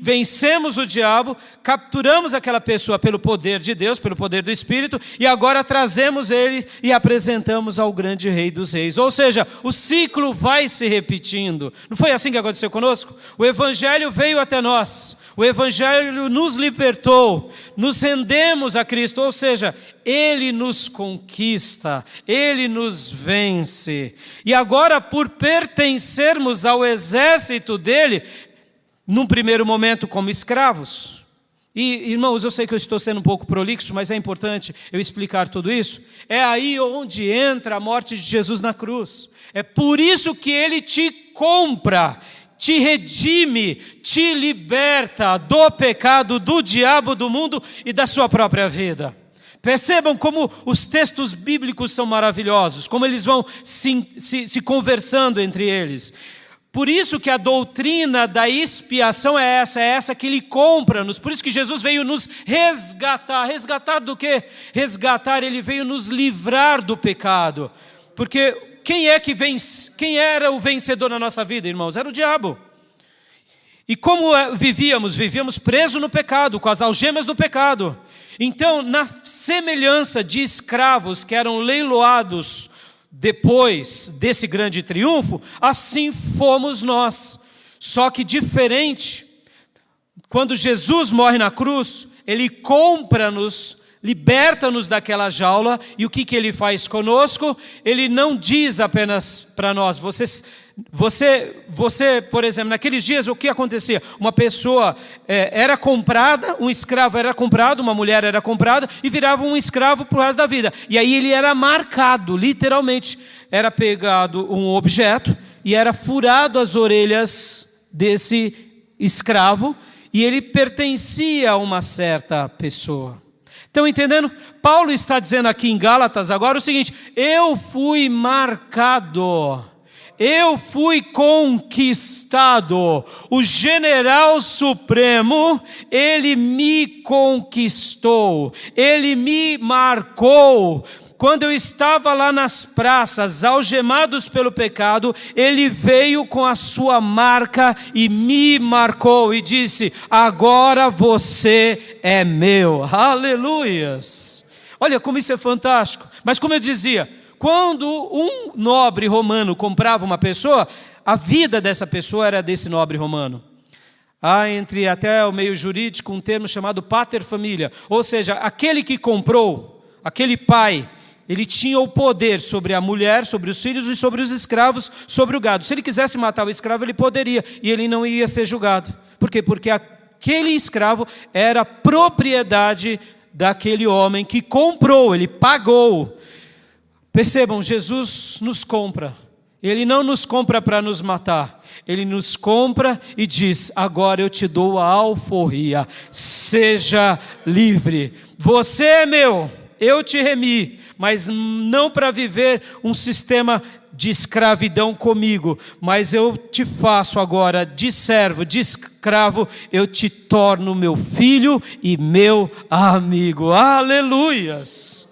vencemos o diabo, capturamos aquela pessoa pelo poder de Deus, pelo poder do Espírito, e agora trazemos ele e apresentamos ao grande Rei dos Reis. Ou seja, o ciclo vai se repetindo. Não foi assim que aconteceu conosco? O Evangelho veio até nós, o Evangelho nos libertou, nos rendemos a Cristo, ou seja, Ele nos conquista, Ele nos vence. E agora, por pertencermos ao exército dele, num primeiro momento como escravos. E, irmãos, eu sei que eu estou sendo um pouco prolixo, mas é importante eu explicar tudo isso. É aí onde entra a morte de Jesus na cruz. É por isso que ele te compra, te redime, te liberta do pecado, do diabo, do mundo e da sua própria vida. Percebam como os textos bíblicos são maravilhosos, como eles vão se conversando entre eles. Por isso que a doutrina da expiação é essa que Ele compra-nos. Por isso que Jesus veio nos resgatar. Resgatar do quê? Resgatar, Ele veio nos livrar do pecado. Porque quem era o vencedor na nossa vida, irmãos? Era o diabo. E como vivíamos? Vivíamos presos no pecado, com as algemas do pecado. Então, na semelhança de escravos que eram leiloados depois desse grande triunfo, assim fomos nós. Só que diferente, quando Jesus morre na cruz, Ele compra-nos, liberta-nos daquela jaula, e o que Ele faz conosco? Ele não diz apenas para nós, você, por exemplo, naqueles dias o que acontecia? Uma pessoa era comprada, um escravo era comprado, uma mulher era comprada e virava um escravo para o resto da vida. E aí ele era marcado, literalmente. Era pegado um objeto e era furado as orelhas desse escravo e ele pertencia a uma certa pessoa. Estão entendendo? Paulo está dizendo aqui em Gálatas agora o seguinte: eu fui marcado, eu fui conquistado. O general supremo, ele me conquistou, ele me marcou. Quando eu estava lá nas praças, algemados pelo pecado, Ele veio com a sua marca e me marcou e disse: agora você é meu. Aleluias! Olha como isso é fantástico. Mas como eu dizia, quando um nobre romano comprava uma pessoa, a vida dessa pessoa era desse nobre romano. Há entre até o meio jurídico um termo chamado pater familia, ou seja, aquele que comprou, aquele pai, ele tinha o poder sobre a mulher, sobre os filhos e sobre os escravos, sobre o gado. Se ele quisesse matar o escravo, ele poderia, e ele não ia ser julgado. Por quê? Porque aquele escravo era propriedade daquele homem que comprou, ele pagou. Percebam, Jesus nos compra. Ele não nos compra para nos matar. Ele nos compra e diz: agora eu te dou a alforria, seja livre. Você é meu, eu te remi, mas não para viver um sistema de escravidão comigo, mas eu te faço agora de servo, de escravo, eu te torno meu filho e meu amigo. Aleluias!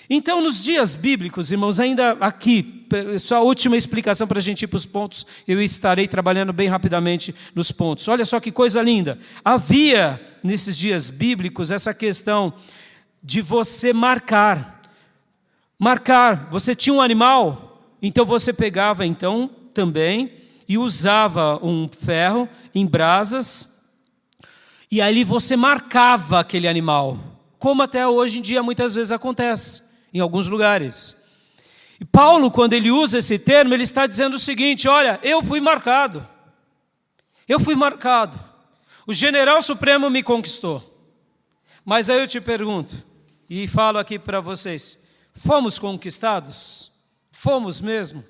Então, nos dias bíblicos, irmãos, ainda aqui, só a última explicação para a gente ir para os pontos, eu estarei trabalhando bem rapidamente nos pontos. Olha só que coisa linda. Havia, nesses dias bíblicos, essa questão de você marcar. Marcar. Você tinha um animal, então você pegava, então, também, e usava um ferro em brasas, e ali você marcava aquele animal, como até hoje em dia muitas vezes acontece em alguns lugares. E Paulo, quando ele usa esse termo, ele está dizendo o seguinte: olha, eu fui marcado. Eu fui marcado. O general supremo me conquistou. Mas aí eu te pergunto, e falo aqui para vocês, fomos conquistados? Fomos mesmo?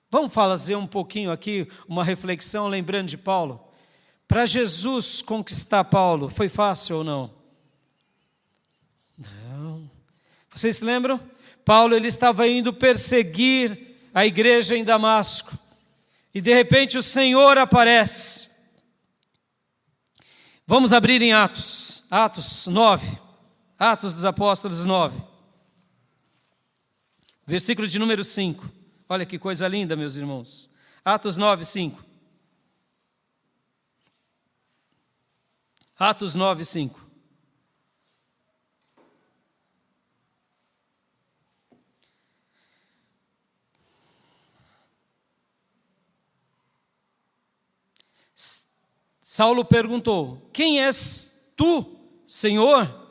Vamos fazer um pouquinho aqui, uma reflexão, lembrando de Paulo. Para Jesus conquistar Paulo, foi fácil ou não? Não. Vocês se lembram? Paulo, ele estava indo perseguir a igreja em Damasco. E de repente o Senhor aparece. Vamos abrir em Atos 9. Atos dos Apóstolos 9. Versículo de número 5. Olha que coisa linda, meus irmãos. Atos 9, 5. Atos 9, 5. Saulo perguntou: quem és tu, Senhor?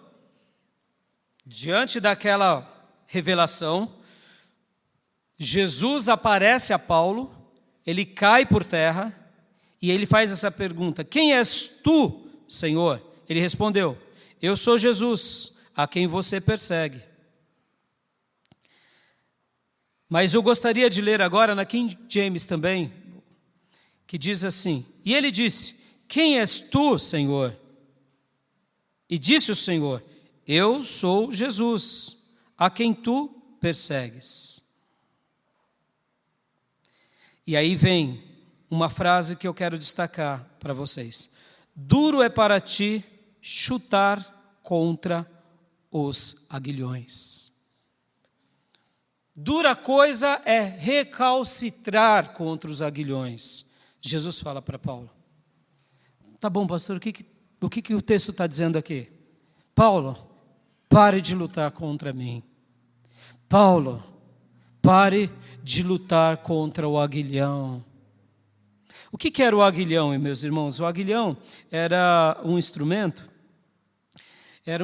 Diante daquela revelação, Jesus aparece a Paulo, ele cai por terra e ele faz essa pergunta: quem és tu, Senhor? Ele respondeu: eu sou Jesus, a quem você persegue. Mas eu gostaria de ler agora na King James também, que diz assim: e ele disse: quem és tu, Senhor? E disse o Senhor: eu sou Jesus, a quem tu persegues. E aí vem uma frase que eu quero destacar para vocês: duro é para ti chutar contra os aguilhões. Dura coisa é recalcitrar contra os aguilhões. Jesus fala para Paulo. Tá bom, pastor, o que o texto está dizendo aqui? Paulo, pare de lutar contra mim. Paulo, pare de lutar contra o aguilhão. O que era o aguilhão, meus irmãos? O aguilhão era um instrumento, era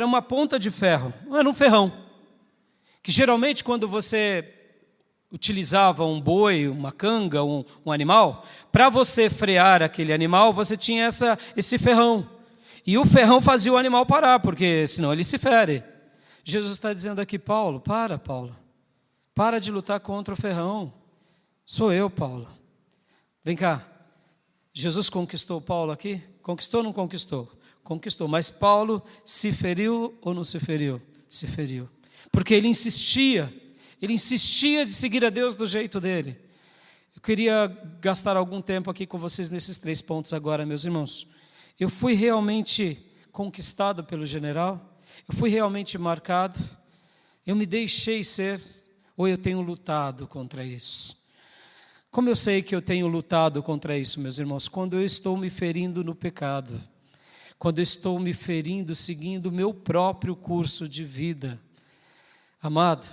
uma ponta de ferro, era um ferrão, que geralmente quando você utilizava um boi, uma canga, um animal, para você frear aquele animal, você tinha esse ferrão. E o ferrão fazia o animal parar, porque senão ele se fere. Jesus está dizendo aqui: Paulo, para de lutar contra o ferrão. Sou eu, Paulo. Vem cá. Jesus conquistou Paulo aqui? Conquistou ou não conquistou? Conquistou. Mas Paulo se feriu ou não se feriu? Se feriu. Porque ele insistia de seguir a Deus do jeito dele. Eu queria gastar algum tempo aqui com vocês nesses 3 pontos agora, meus irmãos. Eu fui realmente conquistado pelo general? Eu fui realmente marcado? Eu me deixei ser? Ou eu tenho lutado contra isso? Como eu sei que eu tenho lutado contra isso, meus irmãos? Quando eu estou me ferindo no pecado. Quando eu estou me ferindo seguindo o meu próprio curso de vida. Amado,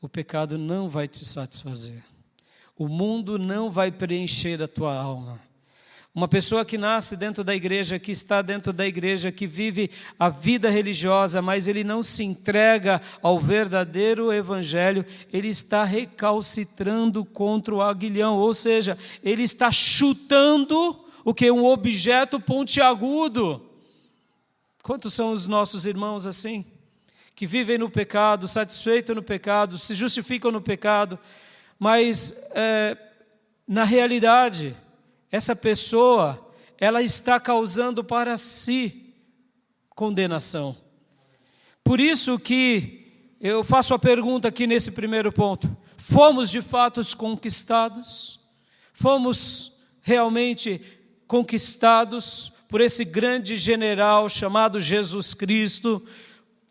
o pecado não vai te satisfazer. O mundo não vai preencher a tua alma. Uma pessoa que nasce dentro da igreja, que está dentro da igreja, que vive a vida religiosa, mas ele não se entrega ao verdadeiro evangelho, ele está recalcitrando contra o aguilhão, ou seja, ele está chutando o que? Um objeto pontiagudo. Quantos são os nossos irmãos assim? Que vivem no pecado, satisfeitos no pecado, se justificam no pecado, mas na realidade, essa pessoa, ela está causando para si condenação. Por isso que eu faço a pergunta aqui nesse primeiro ponto: fomos de fato conquistados? Fomos realmente conquistados por esse grande general chamado Jesus Cristo,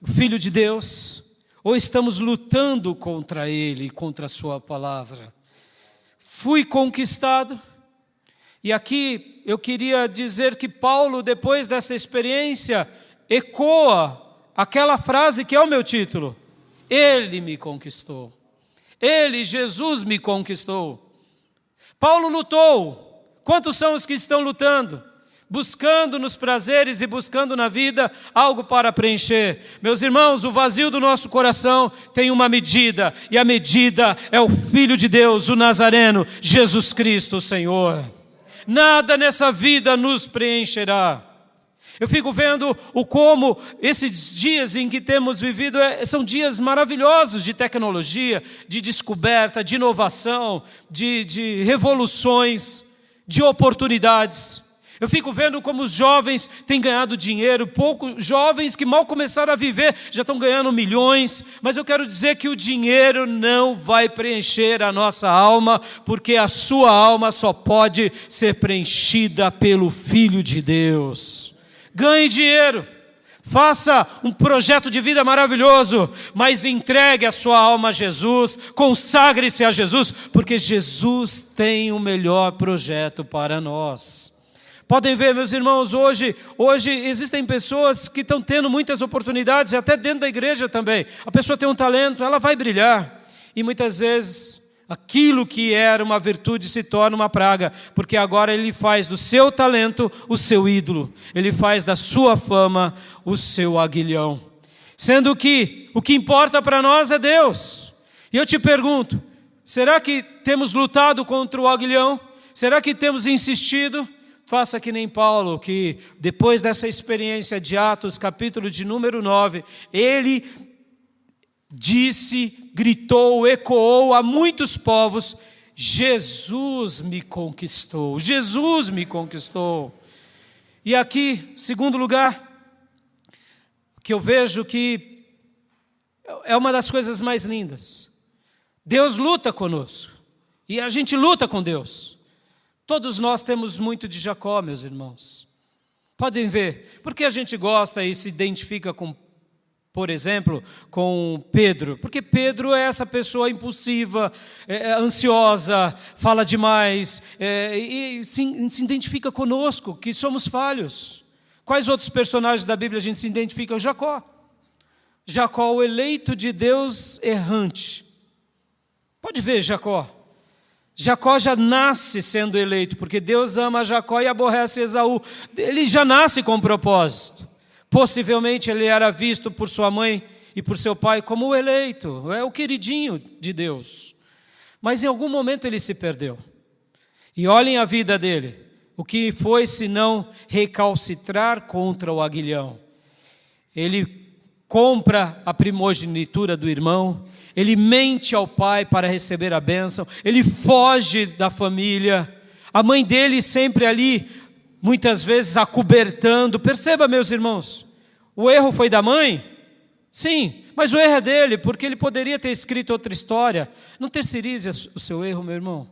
o Filho de Deus? Ou estamos lutando contra Ele, contra a Sua palavra? Fui conquistado? E aqui eu queria dizer que Paulo, depois dessa experiência, ecoa aquela frase que é o meu título: Ele me conquistou. Ele, Jesus, me conquistou. Paulo lutou. Quantos são os que estão lutando? buscando nos prazeres e buscando na vida algo para preencher. Meus irmãos, o vazio do nosso coração tem uma medida, e a medida é o Filho de Deus, o Nazareno, Jesus Cristo, o Senhor. Nada nessa vida nos preencherá. Eu fico vendo como esses dias em que temos vivido são dias maravilhosos de tecnologia, de descoberta, de inovação, de revoluções, de oportunidades. Eu fico vendo como os jovens têm ganhado dinheiro, jovens que mal começaram a viver já estão ganhando milhões, mas eu quero dizer que o dinheiro não vai preencher a nossa alma, porque a sua alma só pode ser preenchida pelo Filho de Deus. Ganhe dinheiro, faça um projeto de vida maravilhoso, mas entregue a sua alma a Jesus, consagre-se a Jesus, porque Jesus tem o melhor projeto para nós. Podem ver, meus irmãos, hoje existem pessoas que estão tendo muitas oportunidades, até dentro da igreja também. A pessoa tem um talento, ela vai brilhar, e muitas vezes aquilo que era uma virtude se torna uma praga, porque agora ele faz do seu talento o seu ídolo, ele faz da sua fama o seu aguilhão, sendo que o que importa para nós é Deus. E eu te pergunto, será que temos lutado contra o aguilhão? Será que temos insistido? Faça que nem Paulo, que depois dessa experiência de Atos, capítulo de número 9, ele disse, gritou, ecoou a muitos povos: Jesus me conquistou, Jesus me conquistou. E aqui, segundo lugar, que eu vejo que é uma das coisas mais lindas. Deus luta conosco, e a gente luta com Deus. Todos nós temos muito de Jacó, meus irmãos. Podem ver, porque a gente gosta e se identifica com, por exemplo, com Pedro, porque Pedro é essa pessoa impulsiva, ansiosa, fala demais, e se identifica conosco, que somos falhos. Quais outros personagens da Bíblia a gente se identifica? O Jacó. Jacó, o eleito de Deus errante. Pode ver Jacó. Jacó já nasce sendo eleito, porque Deus ama Jacó e aborrece Esaú. Ele já nasce com propósito. Possivelmente ele era visto por sua mãe e por seu pai como o eleito, o queridinho de Deus. Mas em algum momento ele se perdeu. E olhem a vida dele. O que foi senão recalcitrar contra o aguilhão. Ele compra a primogenitura do irmão, ele mente ao pai para receber a bênção, ele foge da família, a mãe dele sempre ali, muitas vezes acobertando. Perceba, meus irmãos, o erro foi da mãe? Sim, mas o erro é dele, porque ele poderia ter escrito outra história. Não terceirize o seu erro, meu irmão,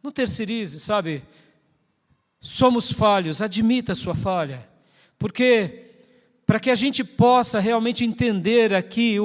não terceirize, sabe? Somos falhos, admita a sua falha, porque para que a gente possa realmente entender aqui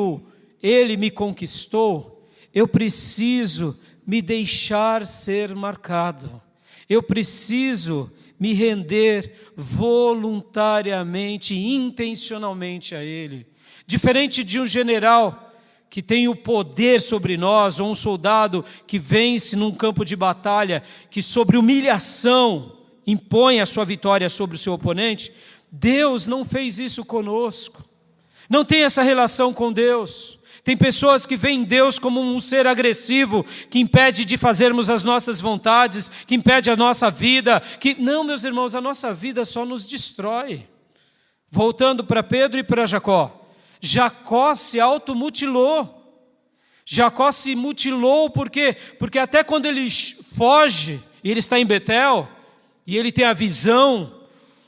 Ele me conquistou, eu preciso me deixar ser marcado. Eu preciso me render voluntariamente, intencionalmente a Ele. Diferente de um general que tem o poder sobre nós, ou um soldado que vence num campo de batalha, que sobre humilhação impõe a sua vitória sobre o seu oponente, Deus não fez isso conosco. Não tem essa relação com Deus. Tem pessoas que veem Deus como um ser agressivo, que impede de fazermos as nossas vontades, que impede a nossa vida. Não, meus irmãos, a nossa vida só nos destrói. Voltando para Pedro e para Jacó. Jacó se automutilou. Jacó se mutilou por quê? Porque até quando ele foge, e ele está em Betel, e ele tem a visão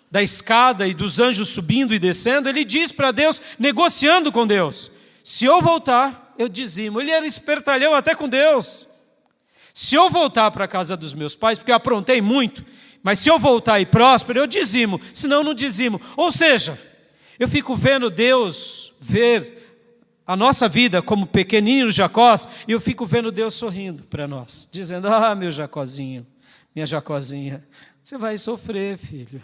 da escada e dos anjos subindo e descendo, ele diz para Deus, negociando com Deus: se eu voltar, eu dizimo. Ele era espertalhão até com Deus. Se eu voltar para a casa dos meus pais, porque eu aprontei muito, mas se eu voltar e próspero, eu dizimo, senão não dizimo. Ou seja, eu fico vendo Deus ver a nossa vida como pequeninos Jacós, e eu fico vendo Deus sorrindo para nós, dizendo: ah, meu Jacózinho, minha Jacózinha, você vai sofrer, filho.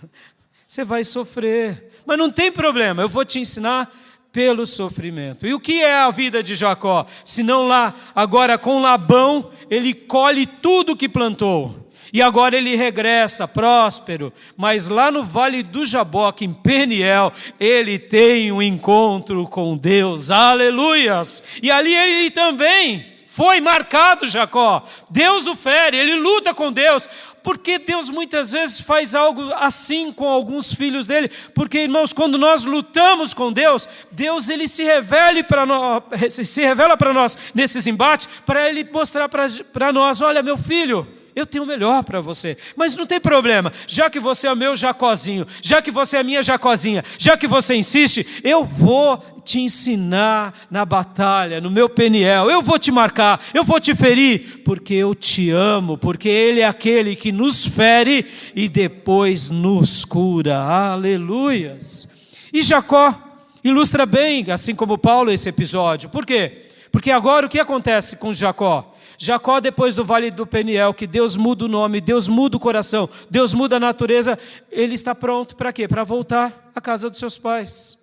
Você vai sofrer, mas não tem problema, eu vou te ensinar pelo sofrimento. E o que é a vida de Jacó? Se não lá, agora com Labão, ele colhe tudo que plantou. E agora ele regressa próspero, mas lá no Vale do Jaboque, em Peniel, ele tem um encontro com Deus, aleluias! E ali ele também foi marcado, Jacó. Deus o fere, ele luta com Deus. Porque Deus muitas vezes faz algo assim com alguns filhos dele? Porque, irmãos, quando nós lutamos com Deus, Deus ele se revela para nós nesses embates, para ele mostrar para nós: olha, meu filho, eu tenho o melhor para você, mas não tem problema, já que você é o meu Jacózinho, já que você é a minha Jacózinha, já que você insiste, eu vou te ensinar na batalha, no meu Peniel, eu vou te marcar, eu vou te ferir, porque eu te amo, porque Ele é aquele que nos fere e depois nos cura, aleluias. E Jacó ilustra bem, assim como Paulo, esse episódio. Por quê? Porque agora o que acontece com Jacó? Jacó, depois do Vale do Peniel, que Deus muda o nome, Deus muda o coração, Deus muda a natureza, ele está pronto para quê? Para voltar à casa dos seus pais.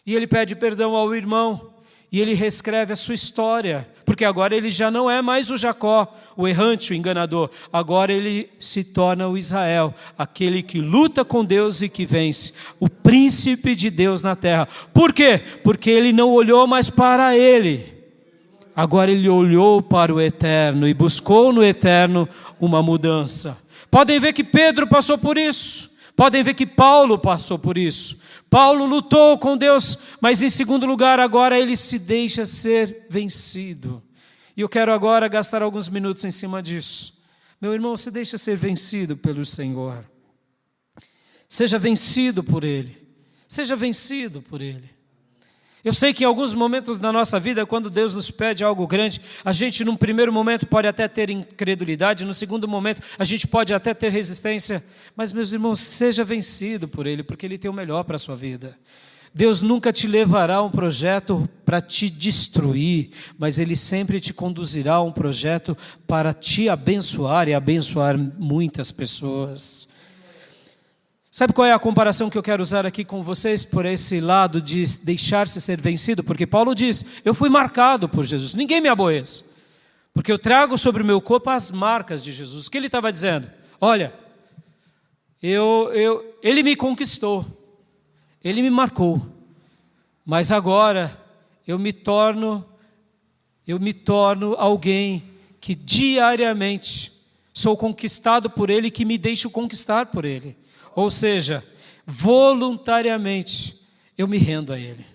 E ele pede perdão ao irmão, e ele reescreve a sua história, porque agora ele já não é mais o Jacó, o errante, o enganador, agora ele se torna o Israel, aquele que luta com Deus e que vence, o príncipe de Deus na terra. Por quê? Porque ele não olhou mais para ele, agora ele olhou para o eterno e buscou no eterno uma mudança. Podem ver que Pedro passou por isso, podem ver que Paulo passou por isso. Paulo lutou com Deus, mas em segundo lugar agora ele se deixa ser vencido. E eu quero agora gastar alguns minutos em cima disso. Meu irmão, se deixa ser vencido pelo Senhor. Seja vencido por Ele. Seja vencido por Ele. Eu sei que em alguns momentos da nossa vida, quando Deus nos pede algo grande, a gente num primeiro momento pode até ter incredulidade, no segundo momento a gente pode até ter resistência, mas meus irmãos, seja vencido por Ele, porque Ele tem o melhor para a sua vida. Deus nunca te levará a um projeto para te destruir, mas Ele sempre te conduzirá a um projeto para te abençoar e abençoar muitas pessoas. Sabe qual é a comparação que eu quero usar aqui com vocês por esse lado de deixar-se ser vencido? Porque Paulo diz, eu fui marcado por Jesus, ninguém me aborrece, porque eu trago sobre o meu corpo as marcas de Jesus. O que ele estava dizendo? Olha, ele me conquistou, ele me marcou, mas agora eu me torno alguém que diariamente sou conquistado por Ele, que me deixo conquistar por Ele. Ou seja, voluntariamente eu me rendo a Ele.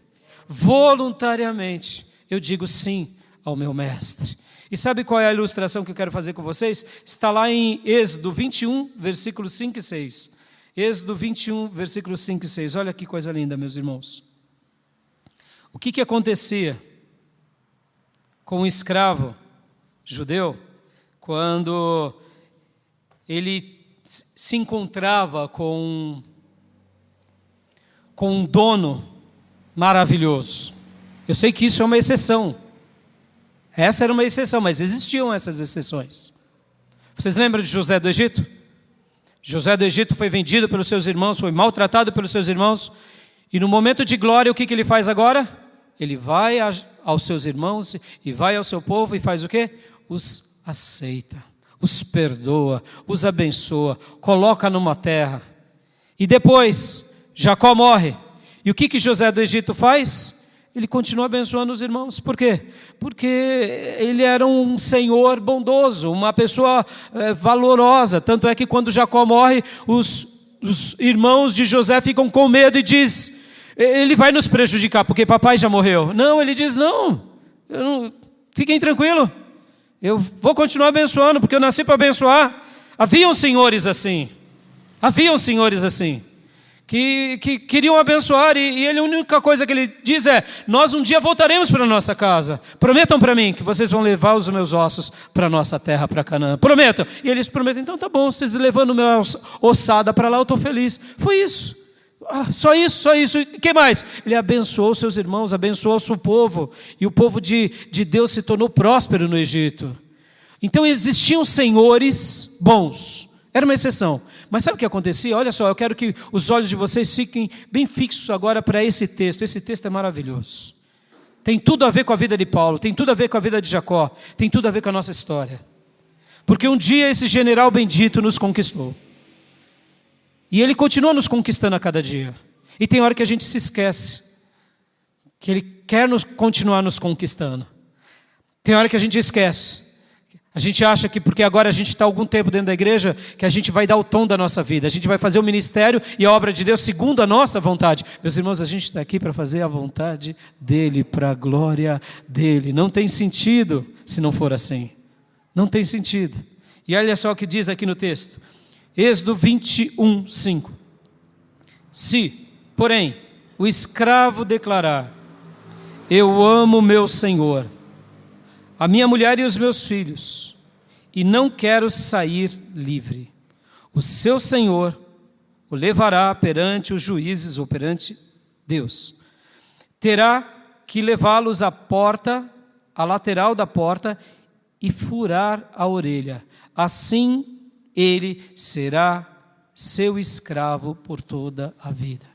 Voluntariamente eu digo sim ao meu mestre. E sabe qual é a ilustração que eu quero fazer com vocês? Está lá em Êxodo 21, versículos 5 e 6. Êxodo 21, versículos 5 e 6. Olha que coisa linda, meus irmãos. O que acontecia com um escravo judeu quando ele se encontrava com um dono maravilhoso? Eu sei que isso é uma exceção. Essa era uma exceção, mas existiam essas exceções. Vocês lembram de José do Egito? José do Egito foi vendido pelos seus irmãos, foi maltratado pelos seus irmãos, e no momento de glória, o que ele faz agora? Ele vai aos seus irmãos e vai ao seu povo e faz o quê? Os aceita, os perdoa, os abençoa, coloca numa terra. E depois, Jacó morre. E o que José do Egito faz? Ele continua abençoando os irmãos. Por quê? Porque ele era um senhor bondoso, uma pessoa valorosa. Tanto é que quando Jacó morre, os irmãos de José ficam com medo e diz: ele vai nos prejudicar porque papai já morreu. Não, ele diz: não, fiquem tranquilos, eu vou continuar abençoando, porque eu nasci para abençoar. Haviam senhores assim, que queriam abençoar, e ele, a única coisa que ele diz é: nós um dia voltaremos para a nossa casa, prometam para mim que vocês vão levar os meus ossos para a nossa terra, para Canaã, prometam. E eles prometem: então tá bom, vocês levando minha ossada para lá, eu estou feliz. Foi isso, só isso. O que mais? Ele abençoou seus irmãos, abençoou o seu povo, e o povo de Deus se tornou próspero no Egito. Então existiam senhores bons, Era uma exceção. Mas sabe o que acontecia? Olha só, eu quero que os olhos de vocês fiquem bem fixos agora para esse texto. Esse texto é maravilhoso. Tem tudo a ver com a vida de Paulo, tem tudo a ver com a vida de Jacó, tem tudo a ver com a nossa história. Porque um dia esse general bendito nos conquistou. E ele continua nos conquistando a cada dia. E tem hora que a gente se esquece que ele quer continuar nos conquistando. Tem hora que a gente esquece. A gente acha que porque agora a gente está algum tempo dentro da igreja, que a gente vai dar o tom da nossa vida. A gente vai fazer o ministério e a obra de Deus segundo a nossa vontade. Meus irmãos, a gente está aqui para fazer a vontade dEle, para a glória dEle. Não tem sentido se não for assim. Não tem sentido. E olha só o que diz aqui no texto. Êxodo 21, 5. Se, porém, o escravo declarar: eu amo meu Senhor, a minha mulher e os meus filhos, e não quero sair livre, o seu Senhor o levará perante os juízes ou perante Deus. Terá que levá-los à porta, à lateral da porta, e furar a orelha. Assim ele será seu escravo por toda a vida.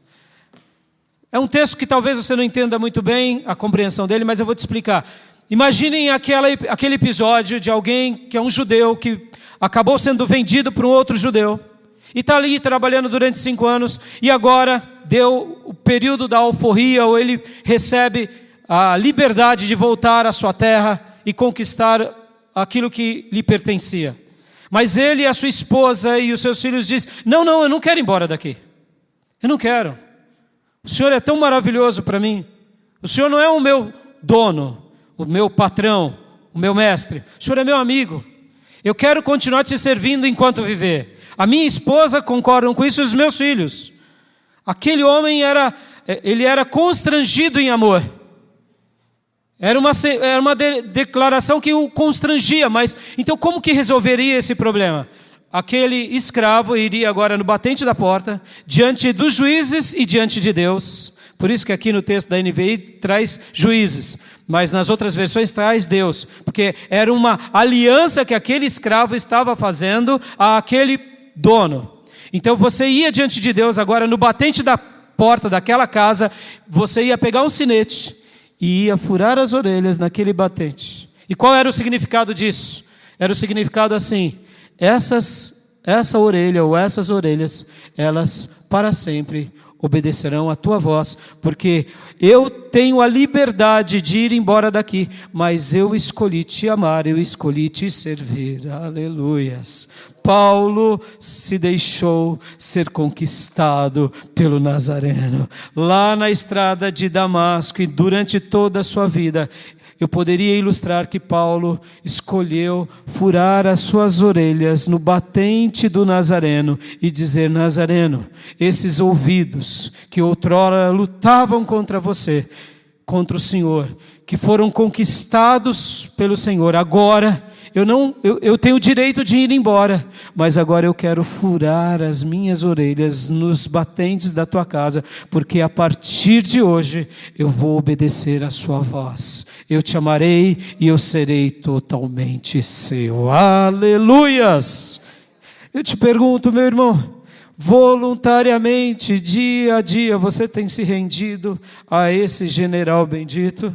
É um texto que talvez você não entenda muito bem a compreensão dele, mas eu vou te explicar. Imaginem aquele episódio de alguém que é um judeu, que acabou sendo vendido para um outro judeu, e está ali trabalhando durante 5 anos, e agora deu o período da alforria, ou ele recebe a liberdade de voltar à sua terra e conquistar aquilo que lhe pertencia. Mas ele e a sua esposa e os seus filhos dizem: não, eu não quero ir embora daqui. Eu não quero. O Senhor é tão maravilhoso para mim. O Senhor não é o meu dono, o meu patrão, o meu mestre. O Senhor é meu amigo. Eu quero continuar te servindo enquanto viver. A minha esposa concorda com isso e os meus filhos. Aquele homem era constrangido em amor. Era uma declaração que o constrangia, mas então como que resolveria esse problema? Aquele escravo iria agora no batente da porta, diante dos juízes e diante de Deus. Por isso que aqui no texto da NVI traz juízes, mas nas outras versões traz Deus, porque era uma aliança que aquele escravo estava fazendo àquele dono. Então você ia diante de Deus agora no batente da porta daquela casa, você ia pegar um sinete e ia furar as orelhas naquele batente. E qual era o significado disso? Era o significado assim: essa orelha ou essas orelhas, elas para sempre obedecerão a tua voz, porque eu tenho a liberdade de ir embora daqui, mas eu escolhi te amar, eu escolhi te servir. Aleluias. Paulo se deixou ser conquistado pelo Nazareno. Lá na estrada de Damasco e durante toda a sua vida, eu poderia ilustrar que Paulo escolheu furar as suas orelhas no batente do Nazareno e dizer: Nazareno, esses ouvidos que outrora lutavam contra você, contra o Senhor, que foram conquistados pelo Senhor, agora eu tenho o direito de ir embora, mas agora eu quero furar as minhas orelhas nos batentes da tua casa, porque a partir de hoje eu vou obedecer a sua voz. Eu te amarei e eu serei totalmente seu. Aleluias! Eu te pergunto, meu irmão, voluntariamente, dia a dia, você tem se rendido a esse general bendito?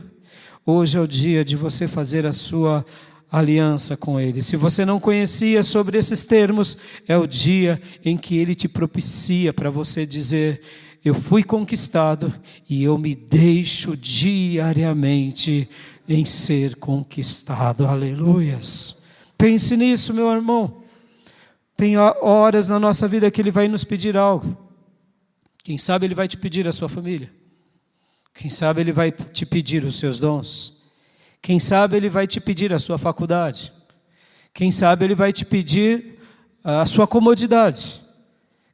Hoje é o dia de você fazer a sua aliança com Ele. Se você não conhecia sobre esses termos, é o dia em que Ele te propicia para você dizer: eu fui conquistado e eu me deixo diariamente em ser conquistado. Aleluias. Pense nisso, meu irmão. Tem horas na nossa vida que Ele vai nos pedir algo. Quem sabe Ele vai te pedir a sua família. Quem sabe Ele vai te pedir os seus dons. Quem sabe Ele vai te pedir a sua faculdade. Quem sabe Ele vai te pedir a sua comodidade.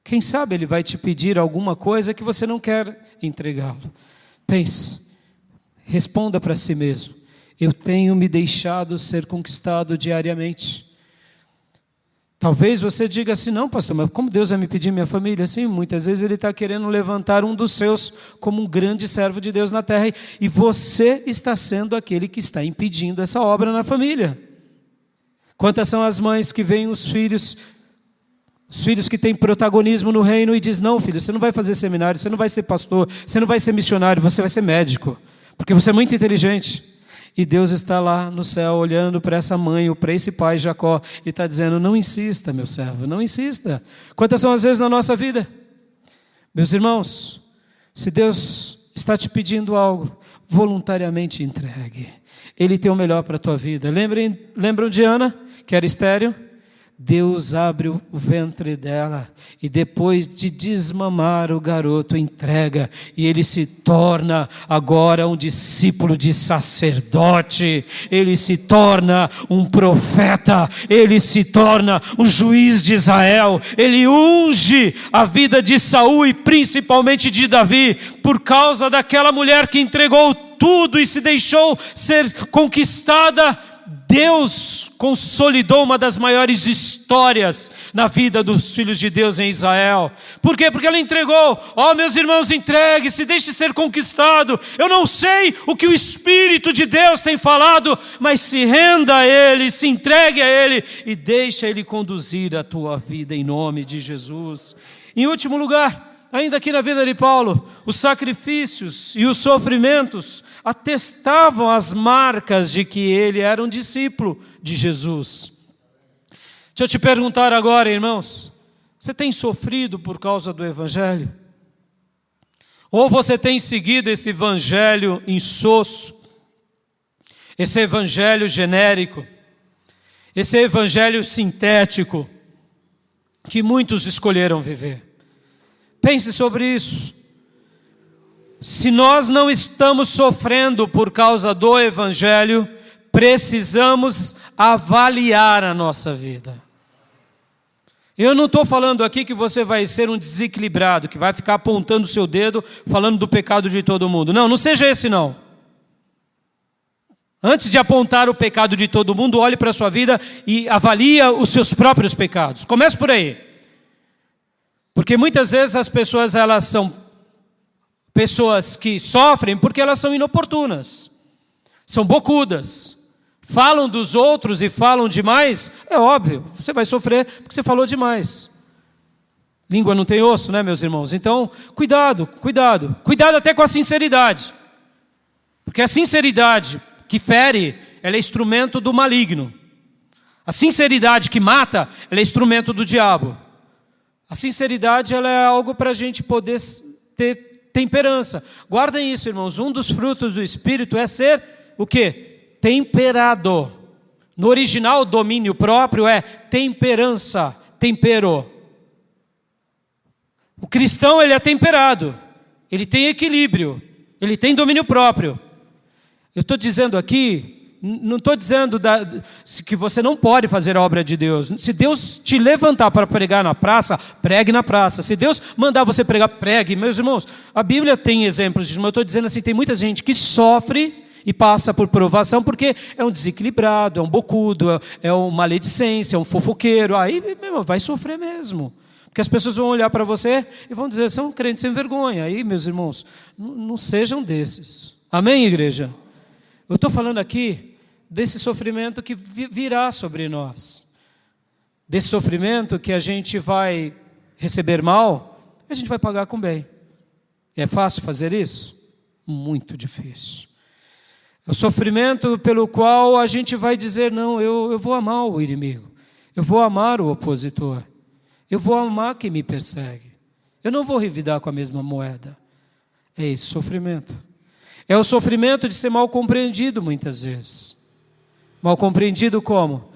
Quem sabe Ele vai te pedir alguma coisa que você não quer entregá-lo. Pense, responda para si mesmo: eu tenho me deixado ser conquistado diariamente? Talvez você diga assim: não, pastor, mas como Deus vai me pedir minha família? Sim, muitas vezes Ele está querendo levantar um dos seus como um grande servo de Deus na terra, e você está sendo aquele que está impedindo essa obra na família. Quantas são as mães que veem os Os filhos que têm protagonismo no reino e diz: não, filho, você não vai fazer seminário, você não vai ser pastor, você não vai ser missionário, você vai ser médico, porque você é muito inteligente. E Deus está lá no céu olhando para essa mãe ou para esse pai Jacó e está dizendo: não insista, meu servo, não insista. Quantas são as vezes na nossa vida? Meus irmãos, se Deus está te pedindo algo, voluntariamente entregue. Ele tem o melhor para a tua vida. Lembram de Ana, que era estéril? Deus abre o ventre dela e depois de desmamar o garoto entrega, e ele se torna agora um discípulo de sacerdote, ele se torna um profeta, ele se torna um juiz de Israel, ele unge a vida de Saul e principalmente de Davi, por causa daquela mulher que entregou tudo e se deixou ser conquistada. Deus consolidou uma das maiores histórias na vida dos filhos de Deus em Israel. Por quê? Porque ela entregou. Meus irmãos, entregue, se deixe ser conquistado. Eu não sei o que o Espírito de Deus tem falado, mas se renda a Ele, se entregue a Ele e deixa Ele conduzir a tua vida em nome de Jesus. Em último lugar, ainda aqui na vida de Paulo, os sacrifícios e os sofrimentos atestavam as marcas de que ele era um discípulo de Jesus. Deixa eu te perguntar agora, irmãos, você tem sofrido por causa do Evangelho? Ou você tem seguido esse Evangelho insosso, esse Evangelho genérico, esse Evangelho sintético, que muitos escolheram viver? Pense sobre isso. Se nós não estamos sofrendo por causa do Evangelho, precisamos avaliar a nossa vida. Eu não estou falando aqui que você vai ser um desequilibrado, que vai ficar apontando o seu dedo, falando do pecado de todo mundo. Não, não seja esse não. Antes de apontar o pecado de todo mundo, olhe para a sua vida e avalie os seus próprios pecados. Comece por aí. Porque muitas vezes as pessoas, elas são pessoas que sofrem porque elas são inoportunas, são bocudas, falam dos outros e falam demais. É óbvio, você vai sofrer porque você falou demais. Língua não tem osso, né, meus irmãos? Então, cuidado até com a sinceridade, porque a sinceridade que fere, ela é instrumento do maligno. A sinceridade que mata, ela é instrumento do diabo. A sinceridade, ela é algo para a gente poder ter temperança. Guardem isso, irmãos. Um dos frutos do Espírito é ser o quê? Temperado. No original, o domínio próprio é temperança, tempero. O cristão, ele é temperado. Ele tem equilíbrio. Ele tem domínio próprio. Eu estou dizendo aqui... Não estou dizendo que você não pode fazer a obra de Deus. Se Deus te levantar para pregar na praça, pregue na praça. Se Deus mandar você pregar, pregue. Meus irmãos, a Bíblia tem exemplos disso, mas eu estou dizendo assim, tem muita gente que sofre e passa por provação porque é um desequilibrado, é um bocudo, é uma maledicência, é um fofoqueiro. Aí, meu irmão, vai sofrer mesmo. Porque as pessoas vão olhar para você e vão dizer: são crentes sem vergonha. Aí, meus irmãos, não sejam desses. Amém, igreja? Eu estou falando aqui desse sofrimento que virá sobre nós. Desse sofrimento que a gente vai receber mal, a gente vai pagar com bem. É fácil fazer isso? Muito difícil. É o sofrimento pelo qual a gente vai dizer: não, eu vou amar o inimigo. Eu vou amar o opositor. Eu vou amar quem me persegue. Eu não vou revidar com a mesma moeda. É esse sofrimento. É o sofrimento de ser mal compreendido muitas vezes. Mal compreendido como?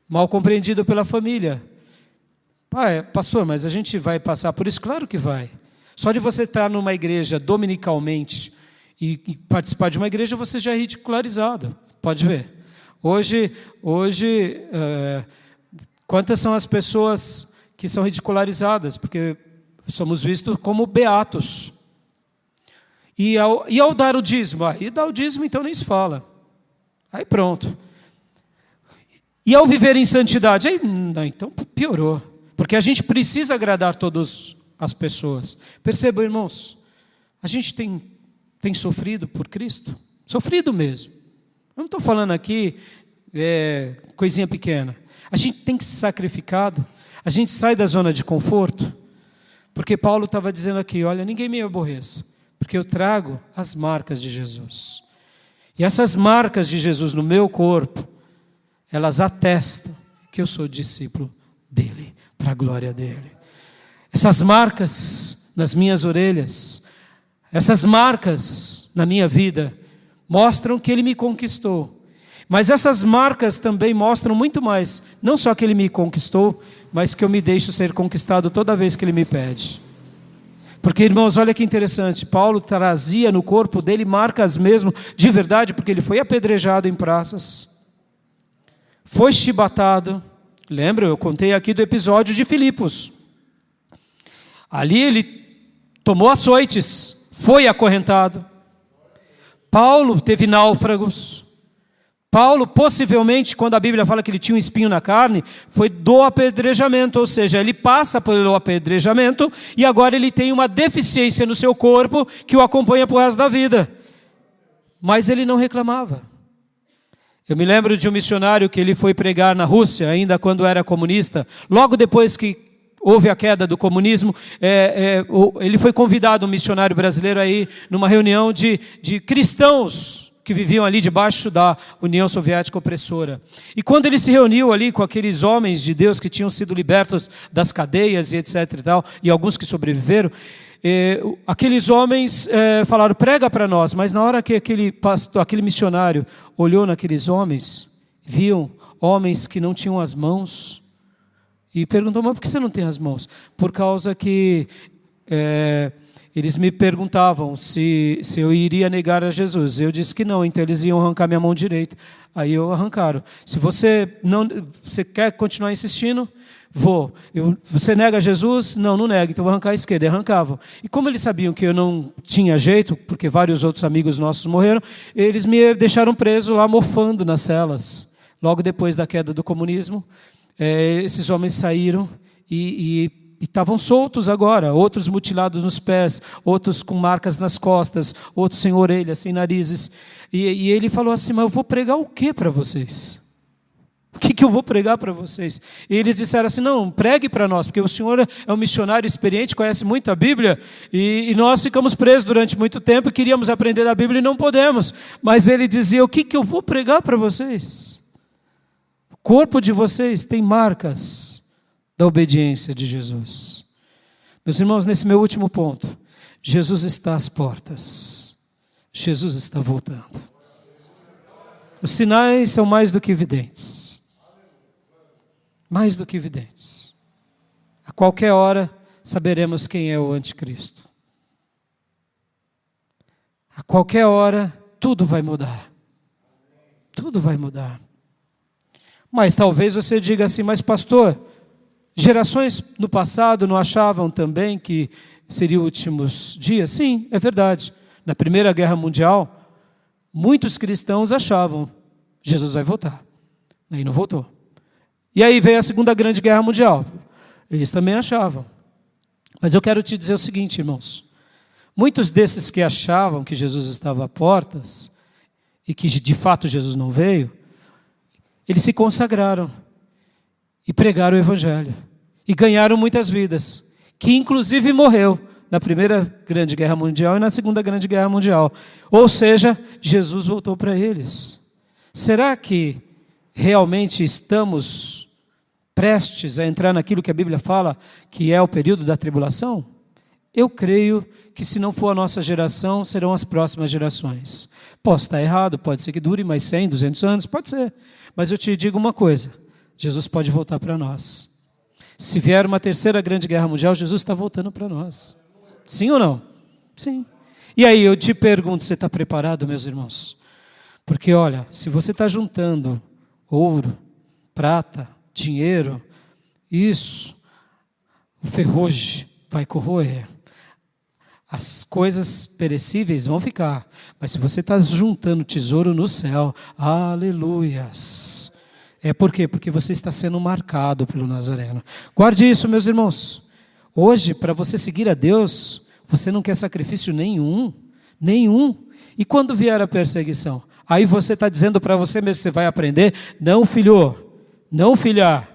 Mal compreendido pela família. Pastor, mas a gente vai passar por isso? Claro que vai. Só de você estar numa igreja dominicalmente e participar de uma igreja, você já é ridicularizado. Pode ver. Hoje, quantas são as pessoas que são ridicularizadas? Porque somos vistos como beatos. E ao dar o dízimo? E dar o dízimo, então nem se fala. Aí pronto. E ao viver em santidade? Aí, não, então piorou. Porque a gente precisa agradar todas as pessoas. Percebam, irmãos, a gente tem sofrido por Cristo. Sofrido mesmo. Eu não estou falando aqui coisinha pequena. A gente tem que ser sacrificado. A gente sai da zona de conforto. Porque Paulo estava dizendo aqui, olha, ninguém me aborreça, porque eu trago as marcas de Jesus. E essas marcas de Jesus no meu corpo, elas atestam que eu sou discípulo dele, para a glória dele. Essas marcas nas minhas orelhas, essas marcas na minha vida, mostram que ele me conquistou. Mas essas marcas também mostram muito mais, não só que ele me conquistou, mas que eu me deixo ser conquistado toda vez que ele me pede. Porque, irmãos, olha que interessante, Paulo trazia no corpo dele marcas mesmo, de verdade, porque ele foi apedrejado em praças, foi chibatado. Lembra, eu contei aqui do episódio de Filipos. Ali ele tomou açoites, foi acorrentado. Paulo teve náufragos. Paulo, possivelmente, quando a Bíblia fala que ele tinha um espinho na carne, foi do apedrejamento, ou seja, ele passa pelo apedrejamento e agora ele tem uma deficiência no seu corpo que o acompanha para o resto da vida. Mas ele não reclamava. Eu me lembro de um missionário que ele foi pregar na Rússia, ainda quando era comunista, logo depois que houve a queda do comunismo, ele foi convidado, um missionário brasileiro, aí numa reunião de cristãos que viviam ali debaixo da União Soviética opressora. E quando ele se reuniu ali com aqueles homens de Deus que tinham sido libertos das cadeias e etc. e tal, e alguns que sobreviveram, aqueles homens falaram, prega para nós. Mas na hora que aquele missionário olhou naqueles homens, viam homens que não tinham as mãos, e perguntou, mas por que você não tem as mãos? Por causa que eles me perguntavam se eu iria negar a Jesus. Eu disse que não, então eles iam arrancar minha mão direita. Aí eu arrancaram. Se você quer continuar insistindo, vou. Você nega Jesus? Não, não nega, então vou arrancar a esquerda. E arrancavam. E como eles sabiam que eu não tinha jeito, porque vários outros amigos nossos morreram, eles me deixaram preso lá, mofando nas celas. Logo depois da queda do comunismo, esses homens saíram e estavam soltos agora, outros mutilados nos pés, outros com marcas nas costas, outros sem orelhas, sem narizes. E ele falou assim, mas eu vou pregar o que para vocês? O que eu vou pregar para vocês? E eles disseram assim, não, pregue para nós, porque o senhor é um missionário experiente, conhece muito a Bíblia, e nós ficamos presos durante muito tempo e queríamos aprender da Bíblia e não podemos. Mas ele dizia, o que eu vou pregar para vocês? O corpo de vocês tem marcas da obediência de Jesus. Meus irmãos, nesse meu último ponto, Jesus está às portas. Jesus está voltando. Os sinais são mais do que evidentes. Mais do que evidentes. A qualquer hora saberemos quem é o anticristo. A qualquer hora tudo vai mudar. Tudo vai mudar. Mas talvez você diga assim, mas pastor, gerações no passado não achavam também que seriam últimos dias? Sim, é verdade. Na Primeira Guerra Mundial, muitos cristãos achavam, Jesus vai voltar. Aí não voltou. E aí veio a Segunda Grande Guerra Mundial. Eles também achavam. Mas eu quero te dizer o seguinte, irmãos. Muitos desses que achavam que Jesus estava a portas, e que de fato Jesus não veio, eles se consagraram e pregaram o Evangelho. E ganharam muitas vidas, que inclusive morreu na Primeira Grande Guerra Mundial e na Segunda Grande Guerra Mundial. Ou seja, Jesus voltou para eles. Será que realmente estamos prestes a entrar naquilo que a Bíblia fala, que é o período da tribulação? Eu creio que se não for a nossa geração, serão as próximas gerações. Posso estar errado, pode ser que dure mais 100, 200 anos, pode ser. Mas eu te digo uma coisa, Jesus pode voltar para nós. Se vier uma terceira grande guerra mundial, Jesus está voltando para nós. Sim ou não? Sim. E aí eu te pergunto, você está preparado, meus irmãos? Porque olha, se você está juntando ouro, prata, dinheiro, isso, o ferrugem vai corroer. As coisas perecíveis vão ficar. Mas se você está juntando tesouro no céu, aleluias. É por quê? Porque você está sendo marcado pelo Nazareno. Guarde isso, meus irmãos. Hoje, para você seguir a Deus, você não quer sacrifício nenhum. Nenhum. E quando vier a perseguição? Aí você está dizendo para você mesmo que você vai aprender? Não, filho, não filhar.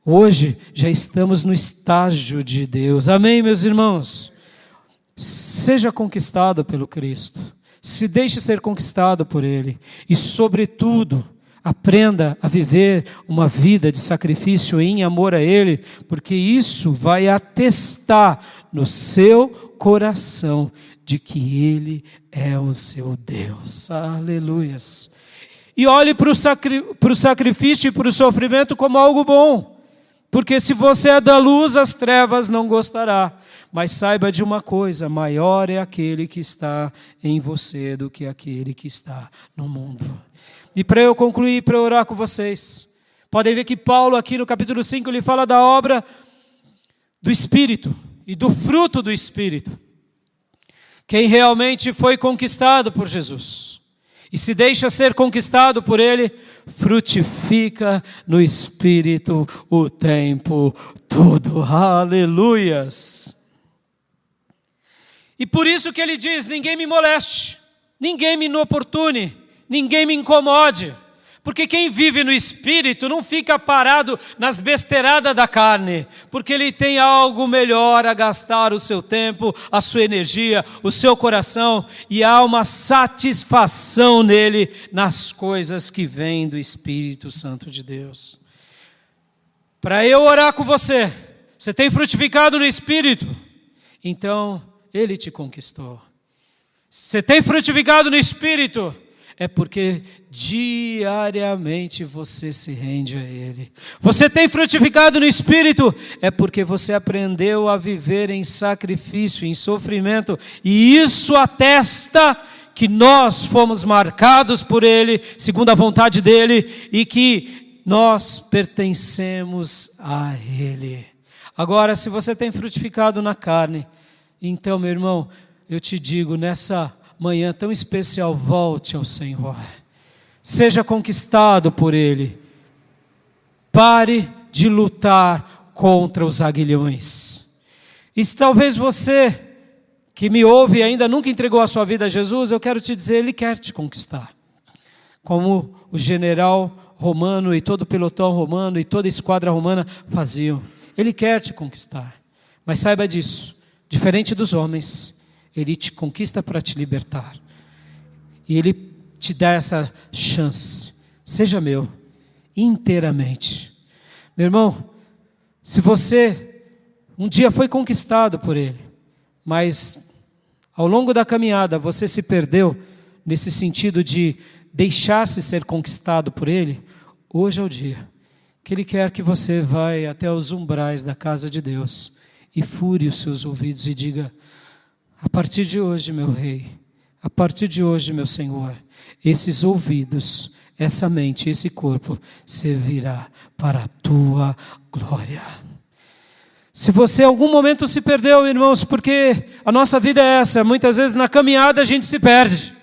Hoje já estamos no estágio de Deus. Amém, meus irmãos? Seja conquistado pelo Cristo. Se deixe ser conquistado por Ele. E, sobretudo, aprenda a viver uma vida de sacrifício em amor a Ele, porque isso vai atestar no seu coração de que Ele é o seu Deus. Aleluias. E olhe para o sacrifício e para o sofrimento como algo bom. Porque se você é da luz, as trevas não gostará. Mas saiba de uma coisa, maior é aquele que está em você do que aquele que está no mundo. E para eu concluir, para orar com vocês, podem ver que Paulo aqui no capítulo 5, ele fala da obra do Espírito e do fruto do Espírito. Quem realmente foi conquistado por Jesus e se deixa ser conquistado por Ele, frutifica no Espírito o tempo todo. Aleluias! E por isso que ele diz, ninguém me moleste, ninguém me inoportune, ninguém me incomode. Porque quem vive no Espírito não fica parado nas besteiradas da carne, porque ele tem algo melhor a gastar o seu tempo, a sua energia, o seu coração, e há uma satisfação nele nas coisas que vêm do Espírito Santo de Deus. Para eu orar com você, você tem frutificado no Espírito, então Ele te conquistou. Você tem frutificado no Espírito, é porque diariamente você se rende a Ele. Você tem frutificado no Espírito, é porque você aprendeu a viver em sacrifício, em sofrimento, e isso atesta que nós fomos marcados por Ele, segundo a vontade dEle, e que nós pertencemos a Ele. Agora, se você tem frutificado na carne, então, meu irmão, eu te digo, nessa manhã tão especial, volte ao Senhor. Seja conquistado por Ele. Pare de lutar contra os aguilhões. E se talvez você que me ouve e ainda nunca entregou a sua vida a Jesus, eu quero te dizer, Ele quer te conquistar. Como o general romano e todo o pelotão romano e toda a esquadra romana faziam. Ele quer te conquistar. Mas saiba disso, diferente dos homens, Ele te conquista para te libertar. E Ele te dá essa chance. Seja meu, inteiramente. Meu irmão, se você um dia foi conquistado por Ele, mas ao longo da caminhada você se perdeu nesse sentido de deixar-se ser conquistado por Ele, hoje é o dia que Ele quer que você vá até os umbrais da casa de Deus e fure os seus ouvidos e diga: a partir de hoje, meu Rei, a partir de hoje, meu Senhor, esses ouvidos, essa mente, esse corpo servirá para a Tua glória. Se você em algum momento se perdeu, irmãos, porque a nossa vida é essa, muitas vezes na caminhada a gente se perde.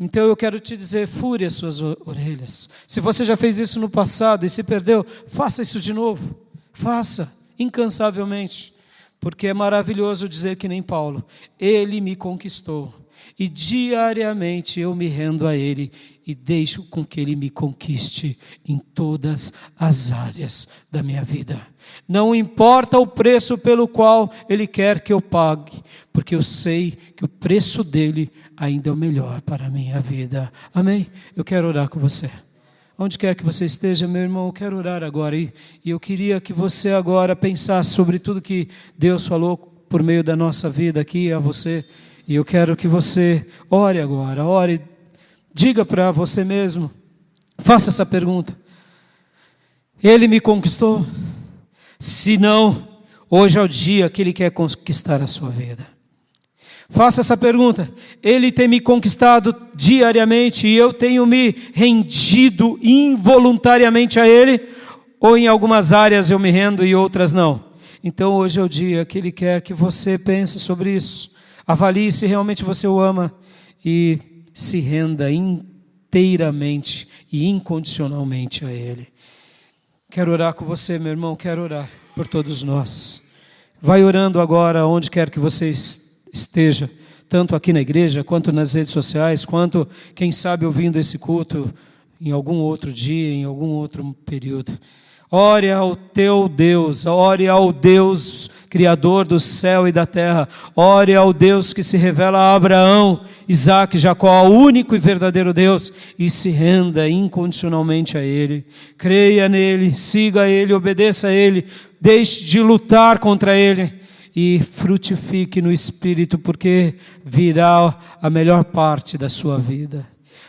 Então eu quero te dizer, fure as suas orelhas. Se você já fez isso no passado e se perdeu, faça isso de novo. Faça, incansavelmente. Porque é maravilhoso dizer que nem Paulo, Ele me conquistou, e diariamente eu me rendo a Ele, e deixo com que Ele me conquiste em todas as áreas da minha vida. Não importa o preço pelo qual Ele quer que eu pague, porque eu sei que o preço dEle ainda é o melhor para a minha vida. Amém? Eu quero orar com você. Onde quer que você esteja, meu irmão, eu quero orar agora. E eu queria que você agora pensasse sobre tudo que Deus falou por meio da nossa vida aqui a você. E eu quero que você ore agora, ore, diga para você mesmo, faça essa pergunta: Ele me conquistou? Se não, hoje é o dia que Ele quer conquistar a sua vida. Faça essa pergunta: Ele tem me conquistado diariamente e eu tenho me rendido involuntariamente a Ele? Ou em algumas áreas eu me rendo e outras não? Então hoje é o dia que Ele quer que você pense sobre isso. Avalie se realmente você o ama e se renda inteiramente e incondicionalmente a Ele. Quero orar com você, meu irmão, quero orar por todos nós. Vai orando agora onde quer que você esteja, tanto aqui na igreja, quanto nas redes sociais, quanto, quem sabe, ouvindo esse culto em algum outro dia, em algum outro período. Ore ao teu Deus, ore ao Deus Criador do céu e da terra, ore ao Deus que se revela a Abraão, Isaque, Jacó, ao único e verdadeiro Deus, e se renda incondicionalmente a Ele. Creia nele, siga Ele, obedeça a Ele, deixe de lutar contra Ele e frutifique no Espírito, porque virá a melhor parte da sua vida.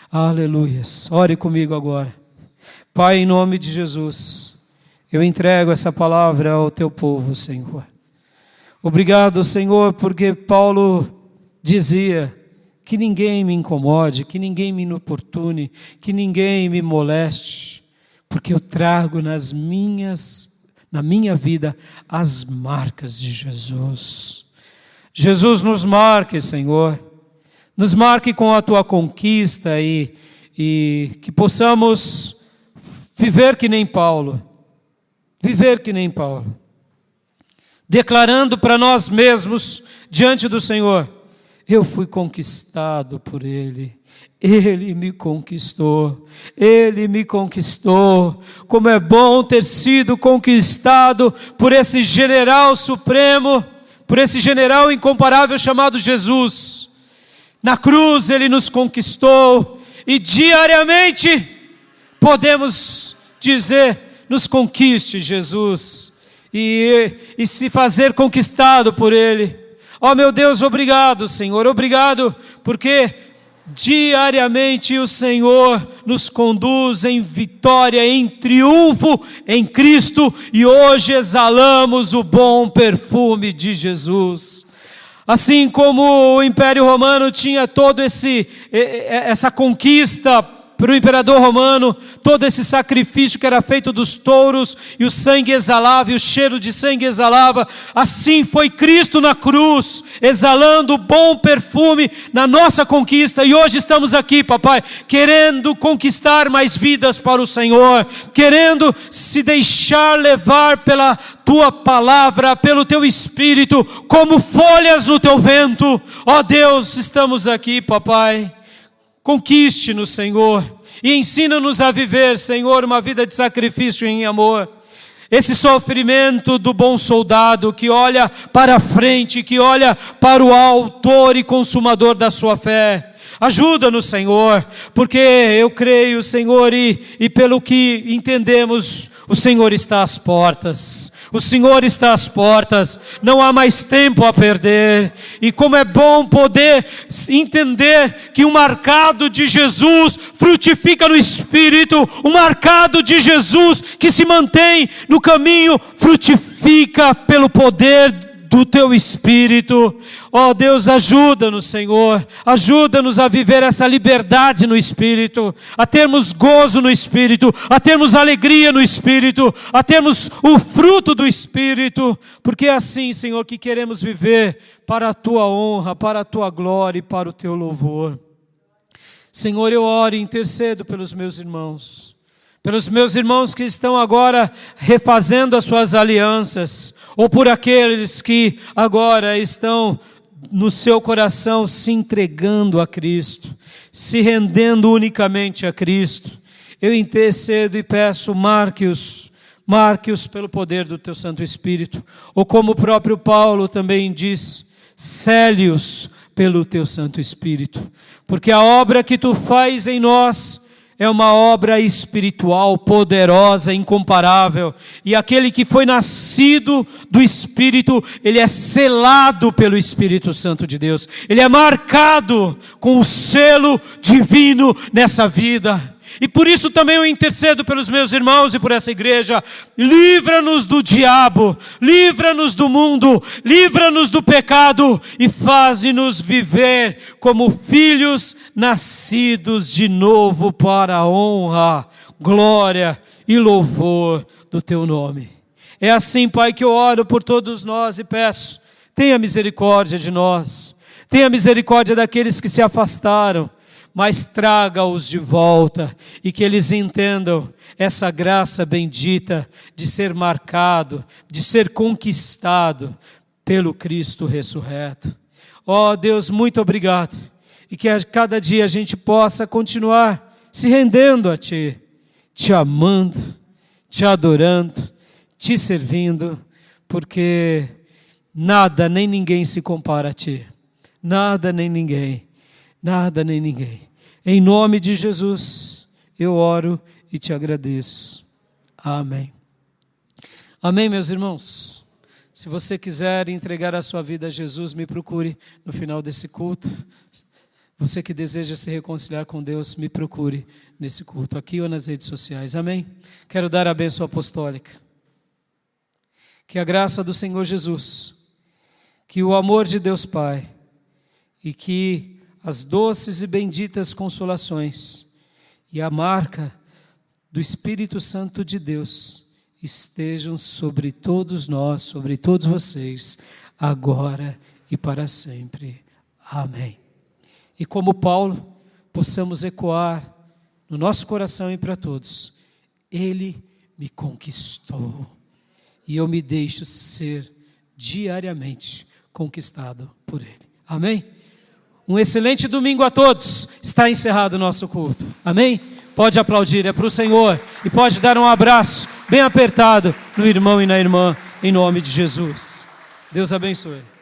Aleluias. Ore comigo agora. Pai, em nome de Jesus, eu entrego essa palavra ao teu povo, Senhor. Obrigado, Senhor, porque Paulo dizia que ninguém me incomode, que ninguém me importune, que ninguém me moleste, porque eu trago na minha vida as marcas de Jesus. Jesus, nos marque, Senhor, nos marque com a tua conquista e que possamos viver que nem Paulo, declarando para nós mesmos diante do Senhor: eu fui conquistado por Ele. Ele me conquistou, como é bom ter sido conquistado por esse general supremo, por esse general incomparável chamado Jesus. Na cruz Ele nos conquistou e diariamente podemos dizer: nos conquiste, Jesus, e se fazer conquistado por Ele. Ó meu Deus, obrigado, Senhor, obrigado, porque diariamente o Senhor nos conduz em vitória, em triunfo em Cristo, e hoje exalamos o bom perfume de Jesus. Assim como o Império Romano tinha todo essa conquista para o imperador romano, todo esse sacrifício que era feito dos touros, e o sangue exalava, e o cheiro de sangue exalava, assim foi Cristo na cruz, exalando o bom perfume na nossa conquista, e hoje estamos aqui, papai, querendo conquistar mais vidas para o Senhor, querendo se deixar levar pela tua palavra, pelo teu Espírito, como folhas no teu vento. Ó Deus, estamos aqui, papai. Conquiste-nos, Senhor, e ensina-nos a viver, Senhor, uma vida de sacrifício em amor. Esse sofrimento do bom soldado que olha para frente, que olha para o autor e consumador da sua fé. Ajuda-nos, Senhor, porque eu creio, Senhor, e pelo que entendemos, o Senhor está às portas. O Senhor está às portas, não há mais tempo a perder. E como é bom poder entender que o marcado de Jesus frutifica no Espírito, o marcado de Jesus que se mantém no caminho frutifica pelo poder do teu Espírito. Ó Deus, ajuda-nos, Senhor, ajuda-nos a viver essa liberdade no Espírito, a termos gozo no Espírito, a termos alegria no Espírito, a termos o fruto do Espírito, porque é assim, Senhor, que queremos viver para a tua honra, para a tua glória e para o teu louvor. Senhor, eu oro e intercedo pelos meus irmãos que estão agora refazendo as suas alianças, ou por aqueles que agora estão no seu coração se entregando a Cristo, se rendendo unicamente a Cristo. Eu intercedo e peço, marque-os pelo poder do teu Santo Espírito, ou como o próprio Paulo também diz, sele-os pelo teu Santo Espírito, porque a obra que tu faz em nós é uma obra espiritual, poderosa, incomparável. E aquele que foi nascido do Espírito, ele é selado pelo Espírito Santo de Deus. Ele é marcado com o selo divino nessa vida. E por isso também eu intercedo pelos meus irmãos e por essa igreja. Livra-nos do diabo, livra-nos do mundo, livra-nos do pecado e faze-nos viver como filhos nascidos de novo para a honra, glória e louvor do teu nome. É assim, Pai, que eu oro por todos nós e peço, tenha misericórdia de nós, tenha misericórdia daqueles que se afastaram, mas traga-os de volta e que eles entendam essa graça bendita de ser marcado, de ser conquistado pelo Cristo ressurreto. Ó Deus, muito obrigado, e que a cada dia a gente possa continuar se rendendo a Ti, Te amando, Te adorando, Te servindo, porque nada nem ninguém se compara a Ti. Nada nem ninguém. Nada nem ninguém. Em nome de Jesus, eu oro e Te agradeço. Amém. Amém, meus irmãos. Se você quiser entregar a sua vida a Jesus, me procure no final desse culto. Você que deseja se reconciliar com Deus, me procure nesse culto, aqui ou nas redes sociais. Amém? Quero dar a bênção apostólica. Que a graça do Senhor Jesus, que o amor de Deus Pai e que as doces e benditas consolações e a marca do Espírito Santo de Deus estejam sobre todos nós, sobre todos vocês, agora e para sempre. Amém. E como Paulo, possamos ecoar no nosso coração e para todos: Ele me conquistou e eu me deixo ser diariamente conquistado por Ele. Amém? Um excelente domingo a todos. Está encerrado o nosso culto. Amém? Pode aplaudir, é para o Senhor. E pode dar um abraço bem apertado no irmão e na irmã, em nome de Jesus. Deus abençoe.